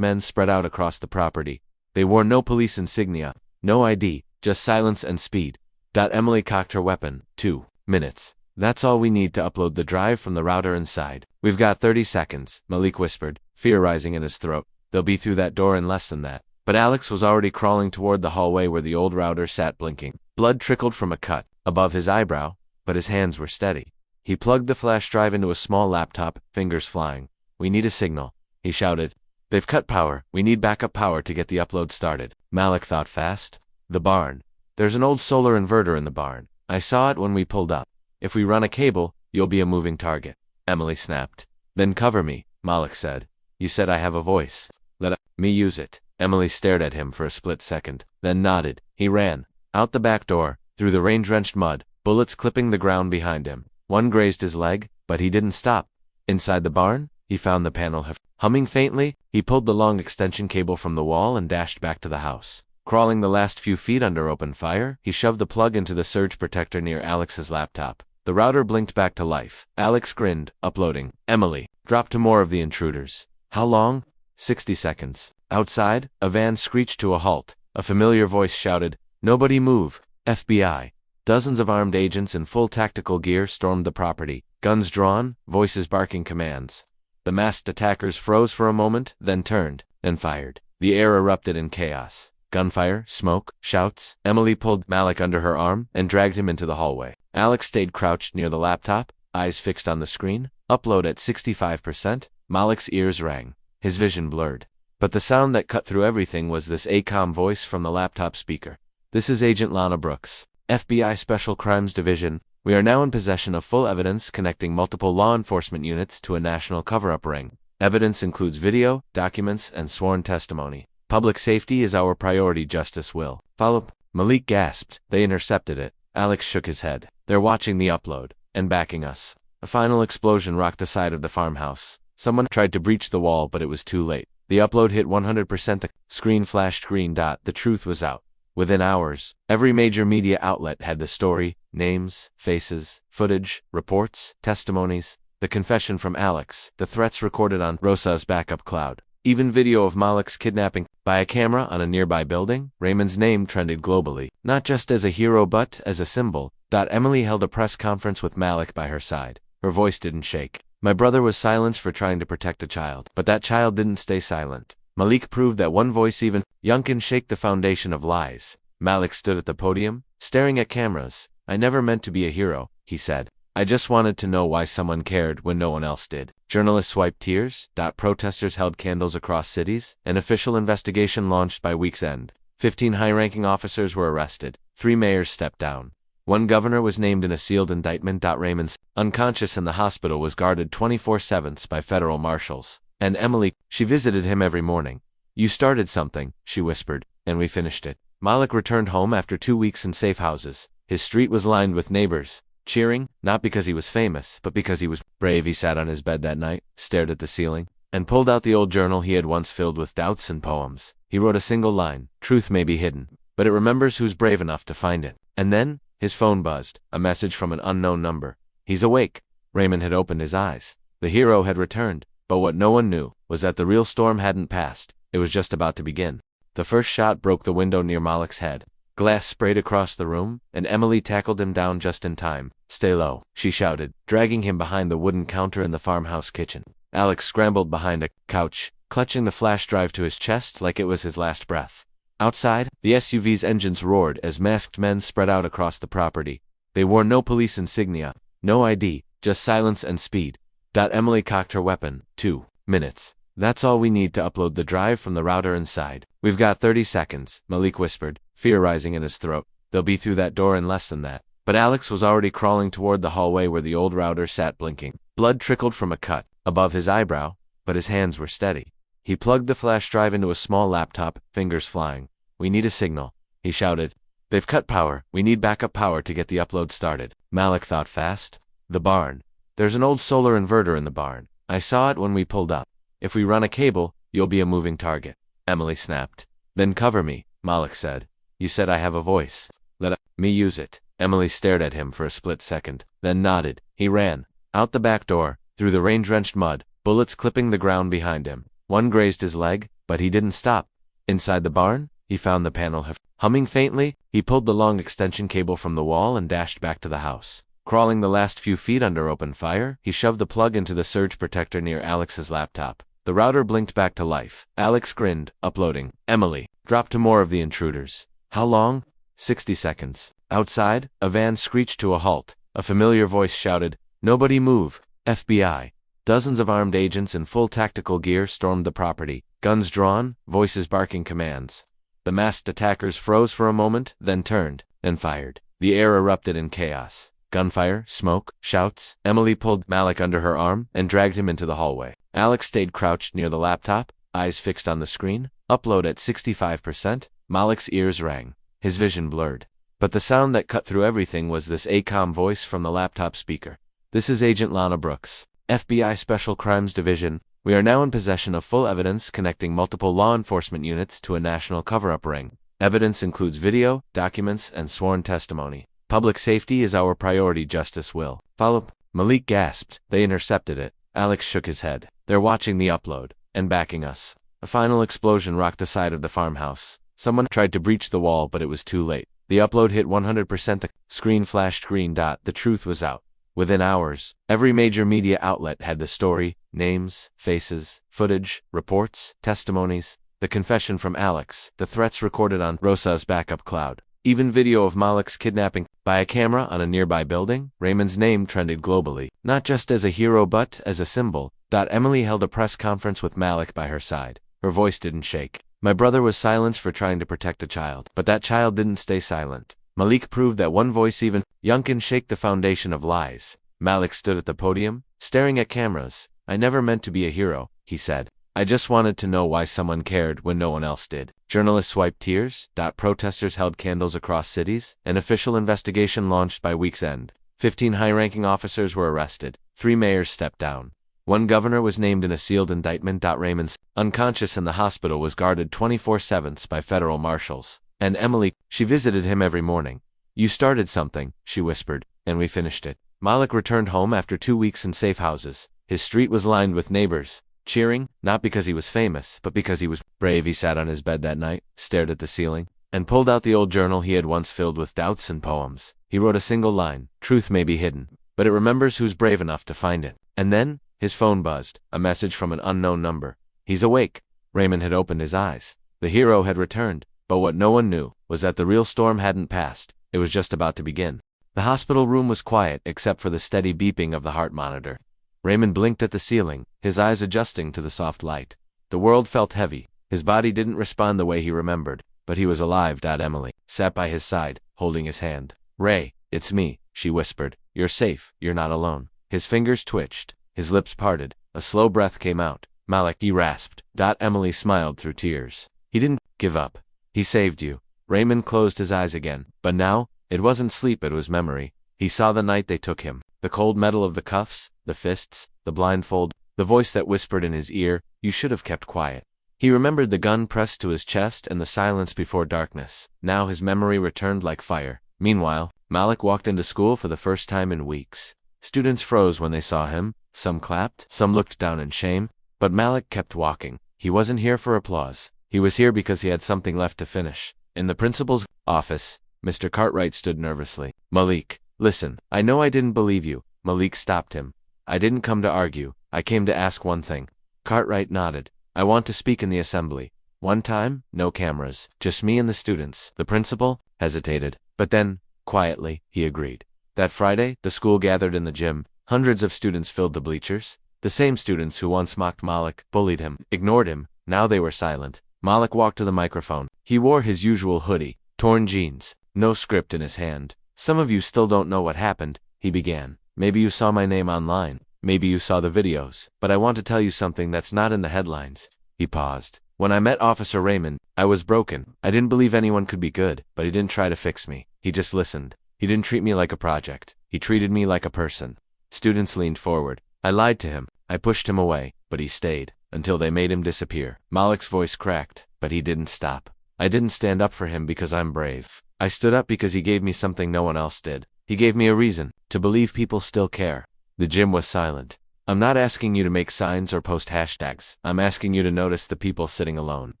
men spread out across the property. They wore no police insignia, no ID, just silence and speed. Emily cocked her weapon. 2 minutes. That's all we need to upload the drive from the router inside. We've got 30 seconds, Malik whispered, fear rising in his throat. They'll be through that door in less than that. But Alex was already crawling toward the hallway where the old router sat blinking. Blood trickled from a cut above his eyebrow, but his hands were steady. He plugged the flash drive into a small laptop, fingers flying. We need a signal, he shouted. They've cut power. We need backup power to get the upload started. Malik thought fast. The barn. There's an old solar inverter in the barn. I saw it when we pulled up. If we run a cable, you'll be a moving target. Emily snapped. Then cover me, Malik said. You said I have a voice. Let me use it. Emily stared at him for a split second, then nodded. He ran. Out the back door, through the rain-drenched mud, bullets clipping the ground behind him. One grazed his leg, but he didn't stop. Inside the barn, he found the panel humming faintly. He pulled the long extension cable from the wall and dashed back to the house. Crawling the last few feet under open fire, he shoved the plug into the surge protector near Alex's laptop. The router blinked back to life. Alex grinned, uploading. Emily dropped to more of the intruders. How long? 60 seconds. Outside, a van screeched to a halt. A familiar voice shouted, Nobody move, FBI. Dozens of armed agents in full tactical gear stormed the property, guns drawn, voices barking commands. The masked attackers froze for a moment, then turned, and fired. The air erupted in chaos. Gunfire, smoke, shouts. Emily pulled Malik under her arm and dragged him into the hallway. Alex stayed crouched near the laptop, eyes fixed on the screen. Upload at 65%. Malik's ears rang. His vision blurred. But the sound that cut through everything was this calm voice from the laptop speaker. This is Agent Lana Brooks, FBI Special Crimes Division. We are now in possession of full evidence connecting multiple law enforcement units to a national cover-up ring. Evidence includes video, documents, and sworn testimony. Public safety is our priority. Justice will follow. Malik gasped. They intercepted it. Alex shook his head. They're watching the upload and backing us. A final explosion rocked the side of the farmhouse. Someone tried to breach the wall, but it was too late. The upload hit 100%. The screen flashed green. The truth was out. Within hours, every major media outlet had the story, names, faces, footage, reports, testimonies, the confession from Alex, the threats recorded on Rosa's backup cloud. Even video of Malik's kidnapping by a camera on a nearby building. Raymond's name trended globally, not just as a hero but as a symbol. Emily held a press conference with Malik by her side. Her voice didn't shake. My brother was silenced for trying to protect a child, but that child didn't stay silent. Malik proved that one voice even can shake the foundation of lies. Malik stood at the podium, staring at cameras. I never meant to be a hero, he said. I just wanted to know why someone cared when no one else did. Journalists wiped tears. Protesters held candles across cities. An official investigation launched by week's end. 15 high-ranking officers were arrested. 3 mayors stepped down. 1 governor was named in a sealed indictment. Raymond's unconscious in the hospital was guarded 24/7 by federal marshals. And Emily, she visited him every morning. You started something, she whispered, and we finished it. Malik returned home after 2 weeks in safe houses. His street was lined with neighbors, cheering, not because he was famous, but because he was brave. He sat on his bed that night, stared at the ceiling, and pulled out the old journal he had once filled with doubts and poems. He wrote a single line: "Truth may be hidden, but it remembers who's brave enough to find it." And then, his phone buzzed, a message from an unknown number. "He's awake." Raymond had opened his eyes. The hero had returned, but what no one knew was that the real storm hadn't passed. It was just about to begin. The first shot broke the window near Malik's head. Glass sprayed across the room, and Emily tackled him down just in time. "Stay low," she shouted, dragging him behind the wooden counter in the farmhouse kitchen. Alex scrambled behind a couch, clutching the flash drive to his chest like it was his last breath. Outside, the SUV's engines roared as masked men spread out across the property. They wore no police insignia, no ID, just silence and speed. Emily cocked her weapon. 2 minutes. That's all we need to upload the drive from the router inside. We've got 30 seconds, Malik whispered, fear rising in his throat. They'll be through that door in less than that. But Alex was already crawling toward the hallway where the old router sat blinking. Blood trickled from a cut above his eyebrow, but his hands were steady. He plugged the flash drive into a small laptop, fingers flying. "We need a signal," he shouted. "They've cut power. We need backup power to get the upload started." Malik thought fast. "The barn. There's an old solar inverter in the barn. I saw it when we pulled up. If we run a cable, you'll be a moving target." Emily snapped. "Then cover me," Malik said. "You said I have a voice. Let me use it." Emily stared at him for a split second, then nodded. He ran. Out the back door, through the rain-drenched mud, bullets clipping the ground behind him. One grazed his leg, but he didn't stop. Inside the barn, he found the panel humming faintly. He pulled the long extension cable from the wall and dashed back to the house. Crawling the last few feet under open fire, he shoved the plug into the surge protector near Alex's laptop. The router blinked back to life. Alex grinned, uploading. Emily dropped to more of the intruders. "How long?" 60 seconds. Outside, a van screeched to a halt. A familiar voice shouted, "Nobody move, FBI." Dozens of armed agents in full tactical gear stormed the property, guns drawn, voices barking commands. The masked attackers froze for a moment, then turned and fired. The air erupted in chaos. Gunfire, smoke, shouts. Emily pulled Malik under her arm and dragged him into the hallway. Alex stayed crouched near the laptop, eyes fixed on the screen. Upload at 65%. Malik's ears rang. His vision blurred. But the sound that cut through everything was this calm voice from the laptop speaker. "This is Agent Lana Brooks, FBI Special Crimes Division. We are now in possession of full evidence connecting multiple law enforcement units to a national cover-up ring. Evidence includes video, documents, and sworn testimony. Public safety is our priority. Justice will follow." Malik gasped. "They intercepted it." Alex shook his head. "They're watching the upload and backing us." A final explosion rocked the side of the farmhouse. Someone tried to breach the wall, but it was too late. The upload hit 100%. The screen flashed green. The truth was out. Within hours, every major media outlet had the story, names, faces, footage, reports, testimonies, the confession from Alex, the threats recorded on Rosa's backup cloud. Even video of Malik's kidnapping by a camera on a nearby building. Raymond's name trended globally, not just as a hero but as a symbol. Emily held a press conference with Malik by her side. Her voice didn't shake. "My brother was silenced for trying to protect a child, but that child didn't stay silent." Malik proved that one voice even can shake the foundation of lies. Malik stood at the podium, staring at cameras. "I never meant to be a hero," he said. "I just wanted to know why someone cared when no one else did." Journalists wiped tears. Protesters held candles across cities. An official investigation launched by week's end. 15 high-ranking officers were arrested. 3 mayors stepped down. 1 governor was named in a sealed indictment. Raymond's unconscious in the hospital was guarded 24/7 by federal marshals. And Emily, she visited him every morning. "You started something," she whispered, "and we finished it." Malik returned home after 2 weeks in safe houses. His street was lined with neighbors, cheering, not because he was famous, but because he was brave. He sat on his bed that night, stared at the ceiling, and pulled out the old journal he had once filled with doubts and poems. He wrote a single line: "Truth may be hidden, but it remembers who's brave enough to find it." And then, his phone buzzed, a message from an unknown number. "He's awake." Raymond had opened his eyes. The hero had returned, but what no one knew was that the real storm hadn't passed. It was just about to begin. The hospital room was quiet except for the steady beeping of the heart monitor. Raymond blinked at the ceiling, his eyes adjusting to the soft light. The world felt heavy. His body didn't respond the way he remembered, but he was alive. Emily sat by his side, holding his hand. "Ray, it's me," she whispered. "You're safe, you're not alone." His fingers twitched, his lips parted, a slow breath came out. "Malik," he rasped. Emily smiled through tears. "He didn't give up. He saved you." Raymond closed his eyes again, but now, it wasn't sleep, it was memory. He saw the night they took him. The cold metal of the cuffs, the fists, the blindfold, the voice that whispered in his ear, "You should have kept quiet." He remembered the gun pressed to his chest and the silence before darkness. Now his memory returned like fire. Meanwhile, Malik walked into school for the first time in weeks. Students froze when they saw him. Some clapped, some looked down in shame, but Malik kept walking. He wasn't here for applause. He was here because he had something left to finish. In the principal's office, Mr. Cartwright stood nervously. "Malik, listen, I know I didn't believe you." Malik stopped him. "I didn't come to argue. I came to ask one thing." Cartwright nodded. "I want to speak in the assembly. One time, no cameras, just me and the students." The principal hesitated, but then, quietly, he agreed. That Friday, the school gathered in the gym. Hundreds of students filled the bleachers. The same students who once mocked Malik, bullied him, ignored him, now they were silent. Malik walked to the microphone. He wore his usual hoodie, torn jeans, no script in his hand. "Some of you still don't know what happened," he began. "Maybe you saw my name online. Maybe you saw the videos. But I want to tell you something that's not in the headlines." He paused. "When I met Officer Raymond, I was broken. I didn't believe anyone could be good, but he didn't try to fix me. He just listened. He didn't treat me like a project. He treated me like a person." Students leaned forward. "I lied to him. I pushed him away, but he stayed, until they made him disappear." Malik's voice cracked, but he didn't stop. "I didn't stand up for him because I'm brave. I stood up because he gave me something no one else did. He gave me a reason to believe people still care." The gym was silent. "I'm not asking you to make signs or post hashtags. I'm asking you to notice the people sitting alone.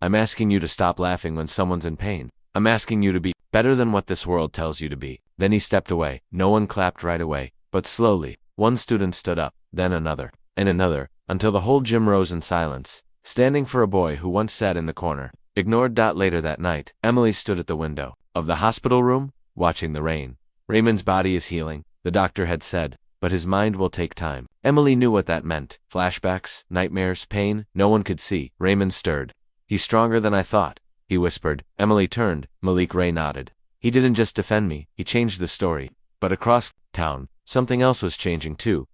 I'm asking you to stop laughing when someone's in pain. I'm asking you to be better than what this world tells you to be." Then he stepped away. No one clapped right away, but slowly, one student stood up, then another, and another, until the whole gym rose in silence, standing for a boy who once sat in the corner. Ignored. Later that night, Emily stood at the window of the hospital room, watching the rain. "Raymond's body is healing," the doctor had said, "but his mind will take time." Emily knew what that meant. Flashbacks, nightmares, pain, no one could see. Raymond stirred. "He's stronger than I thought," he whispered. Emily turned. Malik Ray nodded. "He didn't just defend me, he changed the story." But across town, something else was changing too.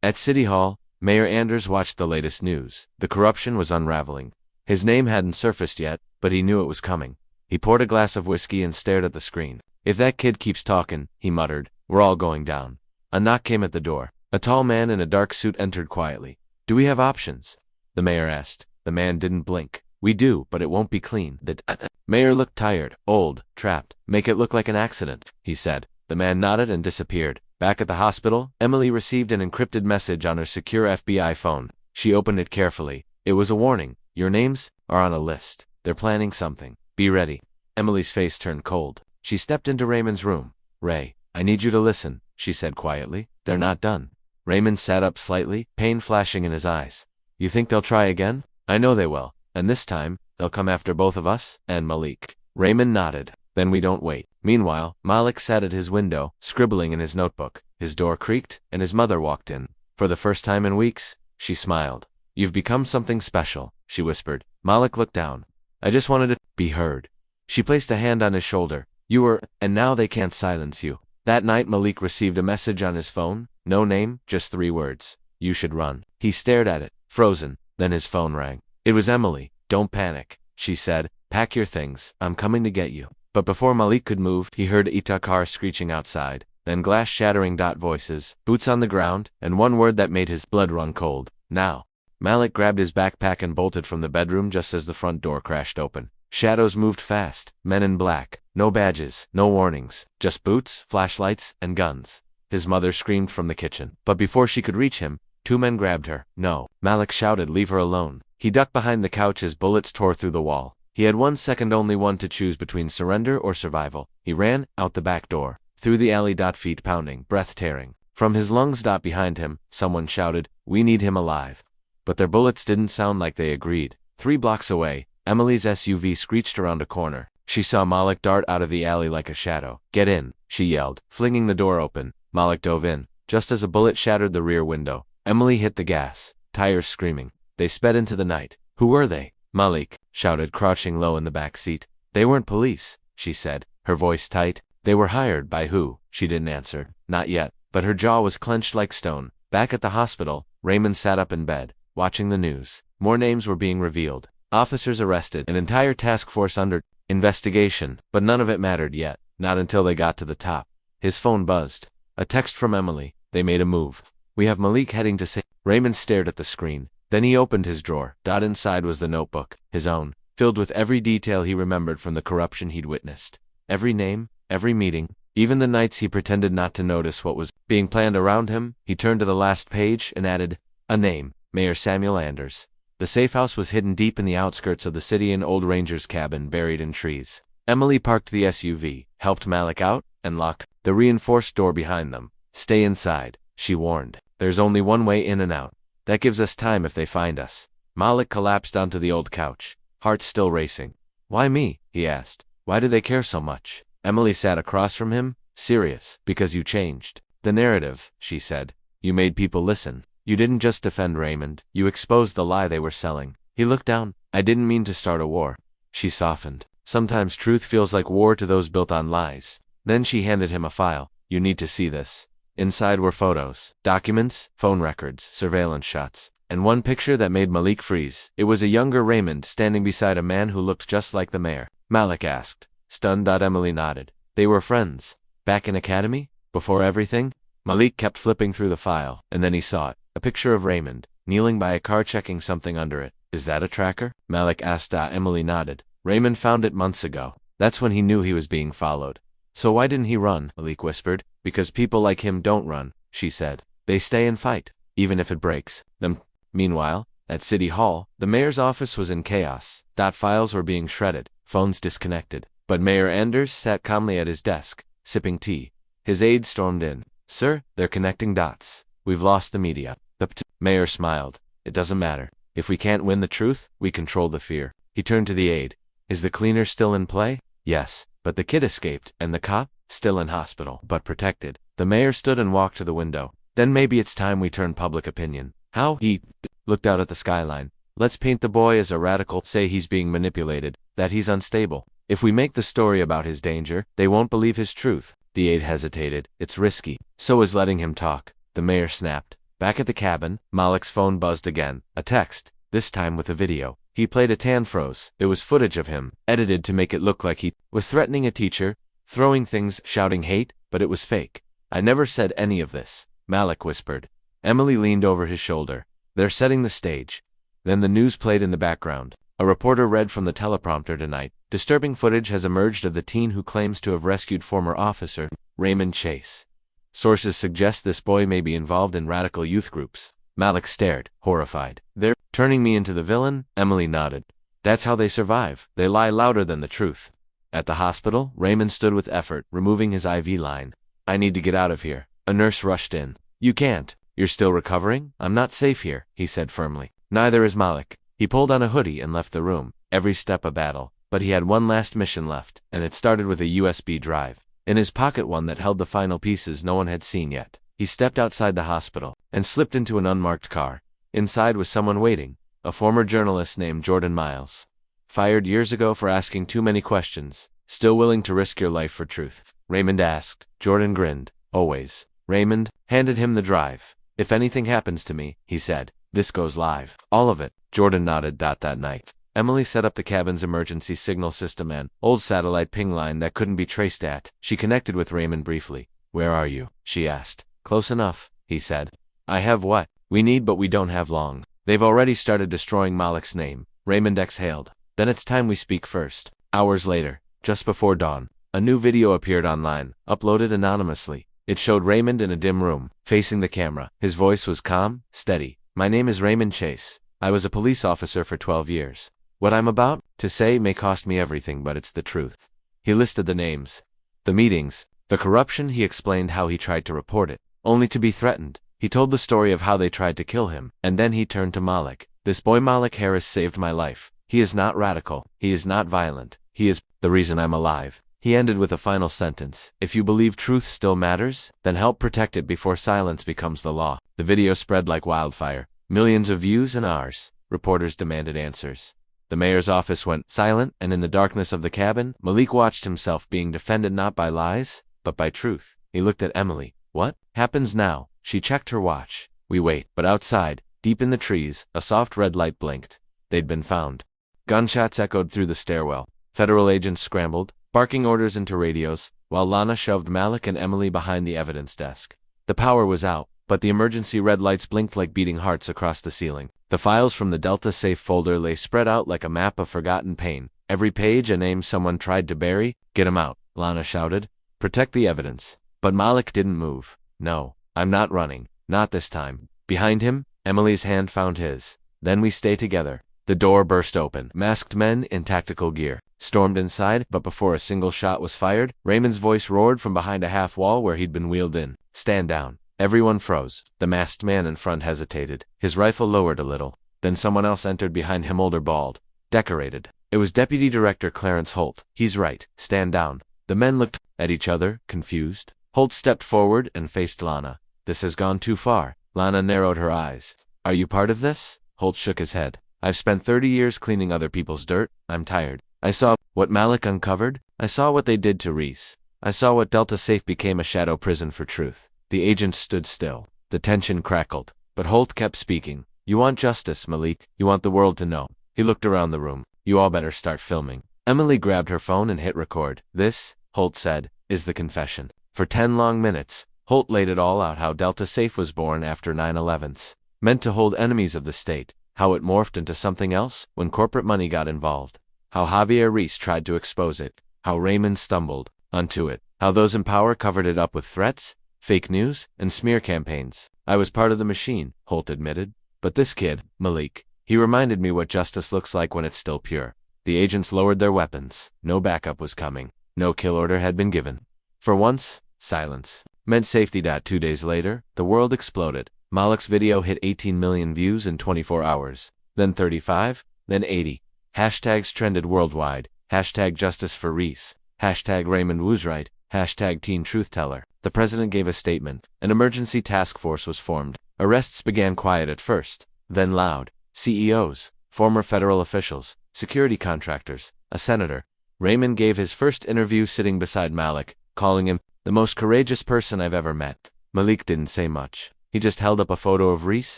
At City Hall, Mayor Anders watched the latest news. The corruption was unraveling. His name hadn't surfaced yet, but he knew it was coming. He poured a glass of whiskey and stared at the screen. "If that kid keeps talking," he muttered, "we're all going down." A knock came at the door. A tall man in a dark suit entered quietly. "Do we have options?" the mayor asked. The man didn't blink. "We do, but it won't be clean." The mayor looked tired, old, trapped. "Make it look like an accident," he said. The man nodded and disappeared. Back at the hospital, Emily received an encrypted message on her secure FBI phone. She opened it carefully. It was a warning. "Your names are on a list. They're planning something. Be ready." Emily's face turned cold. She stepped into Raymond's room. "Ray, I need you to listen," she said quietly. "They're not done." Raymond sat up slightly, pain flashing in his eyes. "You think they'll try again?" "I know they will. And this time, they'll come after both of us and Malik." Raymond nodded. "Then we don't wait." Meanwhile, Malik sat at his window, scribbling in his notebook. His door creaked, and his mother walked in. For the first time in weeks, she smiled. "You've become something special," she whispered. Malik looked down. "I just wanted to be heard." She placed a hand on his shoulder. "You were, and now they can't silence you." That night Malik received a message on his phone. No name, just 3 words. "You should run." He stared at it, frozen. Then his phone rang. It was Emily. "Don't panic," she said. "Pack your things. I'm coming to get you." But before Malik could move, he heard Ita car screeching outside, then glass shattering. Voices, boots on the ground, and one word that made his blood run cold. "Now." Malik grabbed his backpack and bolted from the bedroom just as the front door crashed open. Shadows moved fast, men in black, no badges, no warnings, just boots, flashlights, and guns. His mother screamed from the kitchen, but before she could reach him, 2 men grabbed her. "No." Malik shouted, "Leave her alone." He ducked behind the couch as bullets tore through the wall. He had 1 second, only one, to choose between surrender or survival. He ran, out the back door, through the alley. Feet pounding, breath tearing from his lungs. Behind him, someone shouted, "We need him alive." But their bullets didn't sound like they agreed. 3 blocks away, Emily's SUV screeched around a corner. She saw Malik dart out of the alley like a shadow. "Get in," she yelled, flinging the door open. Malik dove in. Just as a bullet shattered the rear window, Emily hit the gas, tires screaming. They sped into the night. "Who were they?" Malik shouted, crouching low in the back seat. "They weren't police," she said, her voice tight. "They were hired by who?" She didn't answer. Not yet, but her jaw was clenched like stone. Back at the hospital, Raymond sat up in bed, watching the news. More names were being revealed. Officers arrested, an entire task force under investigation, but none of it mattered yet, not until they got to the top. His phone buzzed. A text from Emily. They made a move. We have Malik heading to say. Raymond stared at the screen. Then he opened his drawer. Inside was the notebook, his own, filled with every detail he remembered from the corruption he'd witnessed. Every name, every meeting, even the nights he pretended not to notice what was being planned around him. He turned to the last page and added, a name, Mayor Samuel Anders. The safe house was hidden deep in the outskirts of the city, an old ranger's cabin buried in trees. Emily parked the SUV, helped Malik out, and locked the reinforced door behind them. Stay inside, she warned. There's only one way in and out. That gives us time if they find us. Malik collapsed onto the old couch, heart still racing. Why me? He asked. Why do they care so much? Emily sat across from him, serious. Because you changed the narrative, she said. You made people listen. You didn't just defend Raymond, you exposed the lie they were selling. He looked down. I didn't mean to start a war. She softened. Sometimes truth feels like war to those built on lies. Then she handed him a file. You need to see this. Inside were photos, documents, phone records, surveillance shots, and one picture that made Malik freeze. It was a younger Raymond standing beside a man who looked just like the mayor. Malik asked. Stunned. Emily nodded. They were friends. Back in academy? Before everything? Malik kept flipping through the file, and then he saw it. A picture of Raymond, kneeling by a car checking something under it. Is that a tracker? Malik asked. Emily nodded. Raymond found it months ago. That's when he knew he was being followed. So why didn't he run? Malik whispered. Because people like him don't run, she said. They stay and fight, even if it breaks them. Meanwhile, at City Hall, the mayor's office was in chaos. Files were being shredded, phones disconnected. But Mayor Anders sat calmly at his desk, sipping tea. His aide stormed in. Sir, they're connecting dots. We've lost the media. The mayor smiled. It doesn't matter. If we can't win the truth, we control the fear. He turned to the aide. Is the cleaner still in play? Yes, but the kid escaped, and the cop? Still in hospital, but protected. The mayor stood and walked to the window. Then maybe it's time we turn public opinion. How? He looked out at the skyline. Let's paint the boy as a radical, say he's being manipulated, that he's unstable. If we make the story about his danger, they won't believe his truth. The aide hesitated. It's risky. So is letting him talk. The mayor snapped. Back at the cabin, Malik's phone buzzed again. A text, this time with a video. He played it and froze. It was footage of him, edited to make it look like he was threatening a teacher, throwing things, shouting hate, but it was fake. I never said any of this, Malik whispered. Emily leaned over his shoulder. They're setting the stage. Then the news played in the background. A reporter read from the teleprompter tonight. Disturbing footage has emerged of the teen who claims to have rescued former officer Raymond Chase. Sources suggest this boy may be involved in radical youth groups. Malik stared, horrified. They're turning me into the villain? Emily nodded. That's how they survive. They lie louder than the truth. At the hospital, Raymond stood with effort, removing his IV line. I need to get out of here. A nurse rushed in. You can't. You're still recovering? I'm not safe here, he said firmly. Neither is Malik. He pulled on a hoodie and left the room. Every step a battle. But he had one last mission left, and it started with a USB drive. In his pocket, one that held the final pieces no one had seen yet. He stepped outside the hospital and slipped into an unmarked car. Inside was someone waiting, a former journalist named Jordan Miles. Fired years ago for asking too many questions. Still willing to risk your life for truth? Raymond asked. Jordan grinned. Always. Raymond handed him the drive. If anything happens to me, he said, this goes live. All of it. Jordan nodded. That night, Emily set up the cabin's emergency signal system, an old satellite ping line that couldn't be traced at. She connected with Raymond briefly. Where are you? She asked. Close enough, he said. I have what we need, but we don't have long. They've already started destroying Malik's name. Raymond exhaled. Then it's time we speak first. Hours later, just before dawn, a new video appeared online, uploaded anonymously. It showed Raymond in a dim room, facing the camera. His voice was calm, steady. My name is Raymond Chase. I was a police officer for 12 years. What I'm about to say may cost me everything, but it's the truth. He listed the names, the meetings, the corruption. He explained how he tried to report it, only to be threatened. He told the story of how they tried to kill him, and then he turned to Malik. This boy Malik Harris saved my life. He is not radical. He is not violent. He is the reason I'm alive. He ended with a final sentence. If you believe truth still matters, then help protect it before silence becomes the law. The video spread like wildfire. Millions of views and hours. Reporters demanded answers. The mayor's office went silent, and in the darkness of the cabin, Malik watched himself being defended not by lies, but by truth. He looked at Emily. What happens now? She checked her watch. We wait. But outside, deep in the trees, a soft red light blinked. They'd been found. Gunshots echoed through the stairwell. Federal agents scrambled, barking orders into radios, while Lana shoved Malik and Emily behind the evidence desk. The power was out, but the emergency red lights blinked like beating hearts across the ceiling. The files from the Delta Safe folder lay spread out like a map of forgotten pain. Every page a name someone tried to bury. Get 'em out, Lana shouted. Protect the evidence. But Malik didn't move. No, I'm not running. Not this time. Behind him, Emily's hand found his. Then we stay together. The door burst open. Masked men in tactical gear stormed inside, but before a single shot was fired, Raymond's voice roared from behind a half wall where he'd been wheeled in. Stand down. Everyone froze. The masked man in front hesitated. His rifle lowered a little. Then someone else entered behind him, older, bald, decorated. It was Deputy Director Clarence Holt. He's right. Stand down. The men looked at each other, confused. Holt stepped forward and faced Lana. This has gone too far. Lana narrowed her eyes. Are you part of this? Holt shook his head. I've spent 30 years cleaning other people's dirt. I'm tired. I saw what Malik uncovered. I saw what they did to Reese. I saw what Delta Safe became, a shadow prison for truth. The agents stood still. The tension crackled. But Holt kept speaking. You want justice, Malik. You want the world to know. He looked around the room. You all better start filming. Emily grabbed her phone and hit record. This, Holt said, is the confession. For 10 long minutes, Holt laid it all out: how Delta Safe was born after 9/11s, meant to hold enemies of the state, how it morphed into something else when corporate money got involved, how Javier Reese tried to expose it, how Raymond stumbled onto it, how those in power covered it up with threats, fake news, and smear campaigns. I was part of the machine, Holt admitted. But this kid, Malik, he reminded me what justice looks like when it's still pure. The agents lowered their weapons. No backup was coming. No kill order had been given. For once, silence meant safety. 2 days later, the world exploded. Malik's video hit 18 million views in 24 hours. Then 35, then 80. Hashtags trended worldwide. Hashtag justice for Reese. Hashtag Raymond was right. Hashtag teen truth teller. The president gave a statement. An emergency task force was formed. Arrests began quiet at first, then loud. CEOs, former federal officials, security contractors, a senator. Raymond gave his first interview sitting beside Malik, calling him the most courageous person I've ever met. Malik didn't say much. He just held up a photo of Reese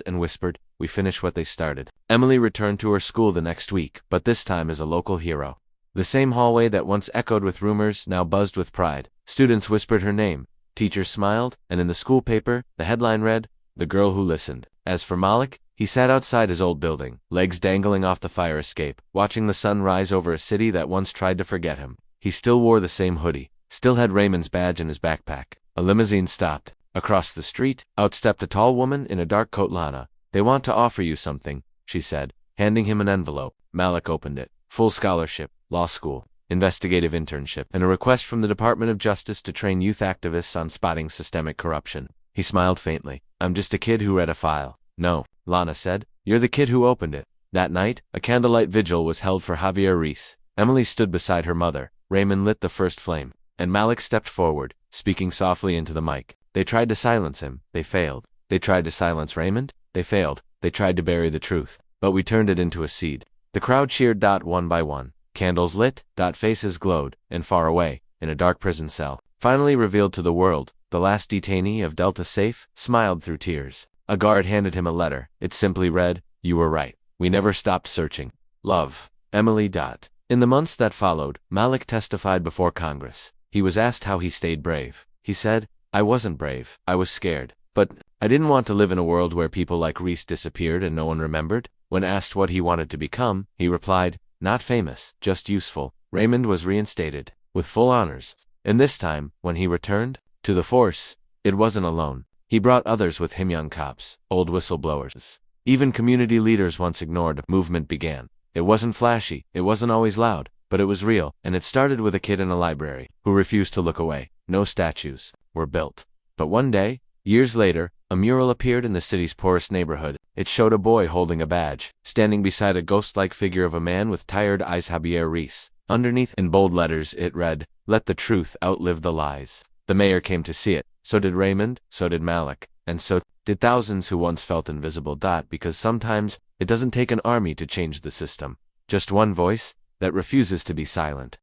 and whispered, we finished what they started. Emily returned to her school the next week, but this time as a local hero. The same hallway that once echoed with rumors now buzzed with pride. Students whispered her name. Teachers smiled, and in the school paper, the headline read, The Girl Who Listened. As for Malik, he sat outside his old building, legs dangling off the fire escape, watching the sun rise over a city that once tried to forget him. He still wore the same hoodie, still had Raymond's badge in his backpack. A limousine stopped. Across the street, out stepped a tall woman in a dark coat. Lana, they want to offer you something, she said, handing him an envelope. Malik opened it. Full scholarship, law school, investigative internship, and a request from the Department of Justice to train youth activists on spotting systemic corruption. He smiled faintly. I'm just a kid who read a file. No, Lana said. You're the kid who opened it. That night, a candlelight vigil was held for Javier Reese. Emily stood beside her mother. Raymond lit the first flame, and Malik stepped forward, speaking softly into the mic. They tried to silence him. They failed. They tried to silence Raymond. They failed. They tried to bury the truth. But we turned it into a seed. The crowd cheered. One by one. Candles lit. Faces glowed. And far away, in a dark prison cell, finally revealed to the world, the last detainee of Delta Safe smiled through tears. A guard handed him a letter. It simply read, You were right. We never stopped searching. Love. Emily. In the months that followed, Malik testified before Congress. He was asked how he stayed brave. He said, I wasn't brave. I was scared. But I didn't want to live in a world where people like Reese disappeared and no one remembered. When asked what he wanted to become, he replied, not famous, just useful. Raymond was reinstated, with full honors. And this time, when he returned to the force, it wasn't alone. He brought others with him, young cops, old whistleblowers. Even community leaders once ignored. Movement began. It wasn't flashy, it wasn't always loud, but it was real, and it started with a kid in a library who refused to look away. No statues were built. But one day, years later, a mural appeared in the city's poorest neighborhood. It showed a boy holding a badge, standing beside a ghost-like figure of a man with tired eyes, Javier Reese. Underneath, in bold letters, it read, Let the truth outlive the lies. The mayor came to see it. So did Raymond, so did Malik, and so did thousands who once felt invisible. Because sometimes, it doesn't take an army to change the system. Just one voice that refuses to be silent.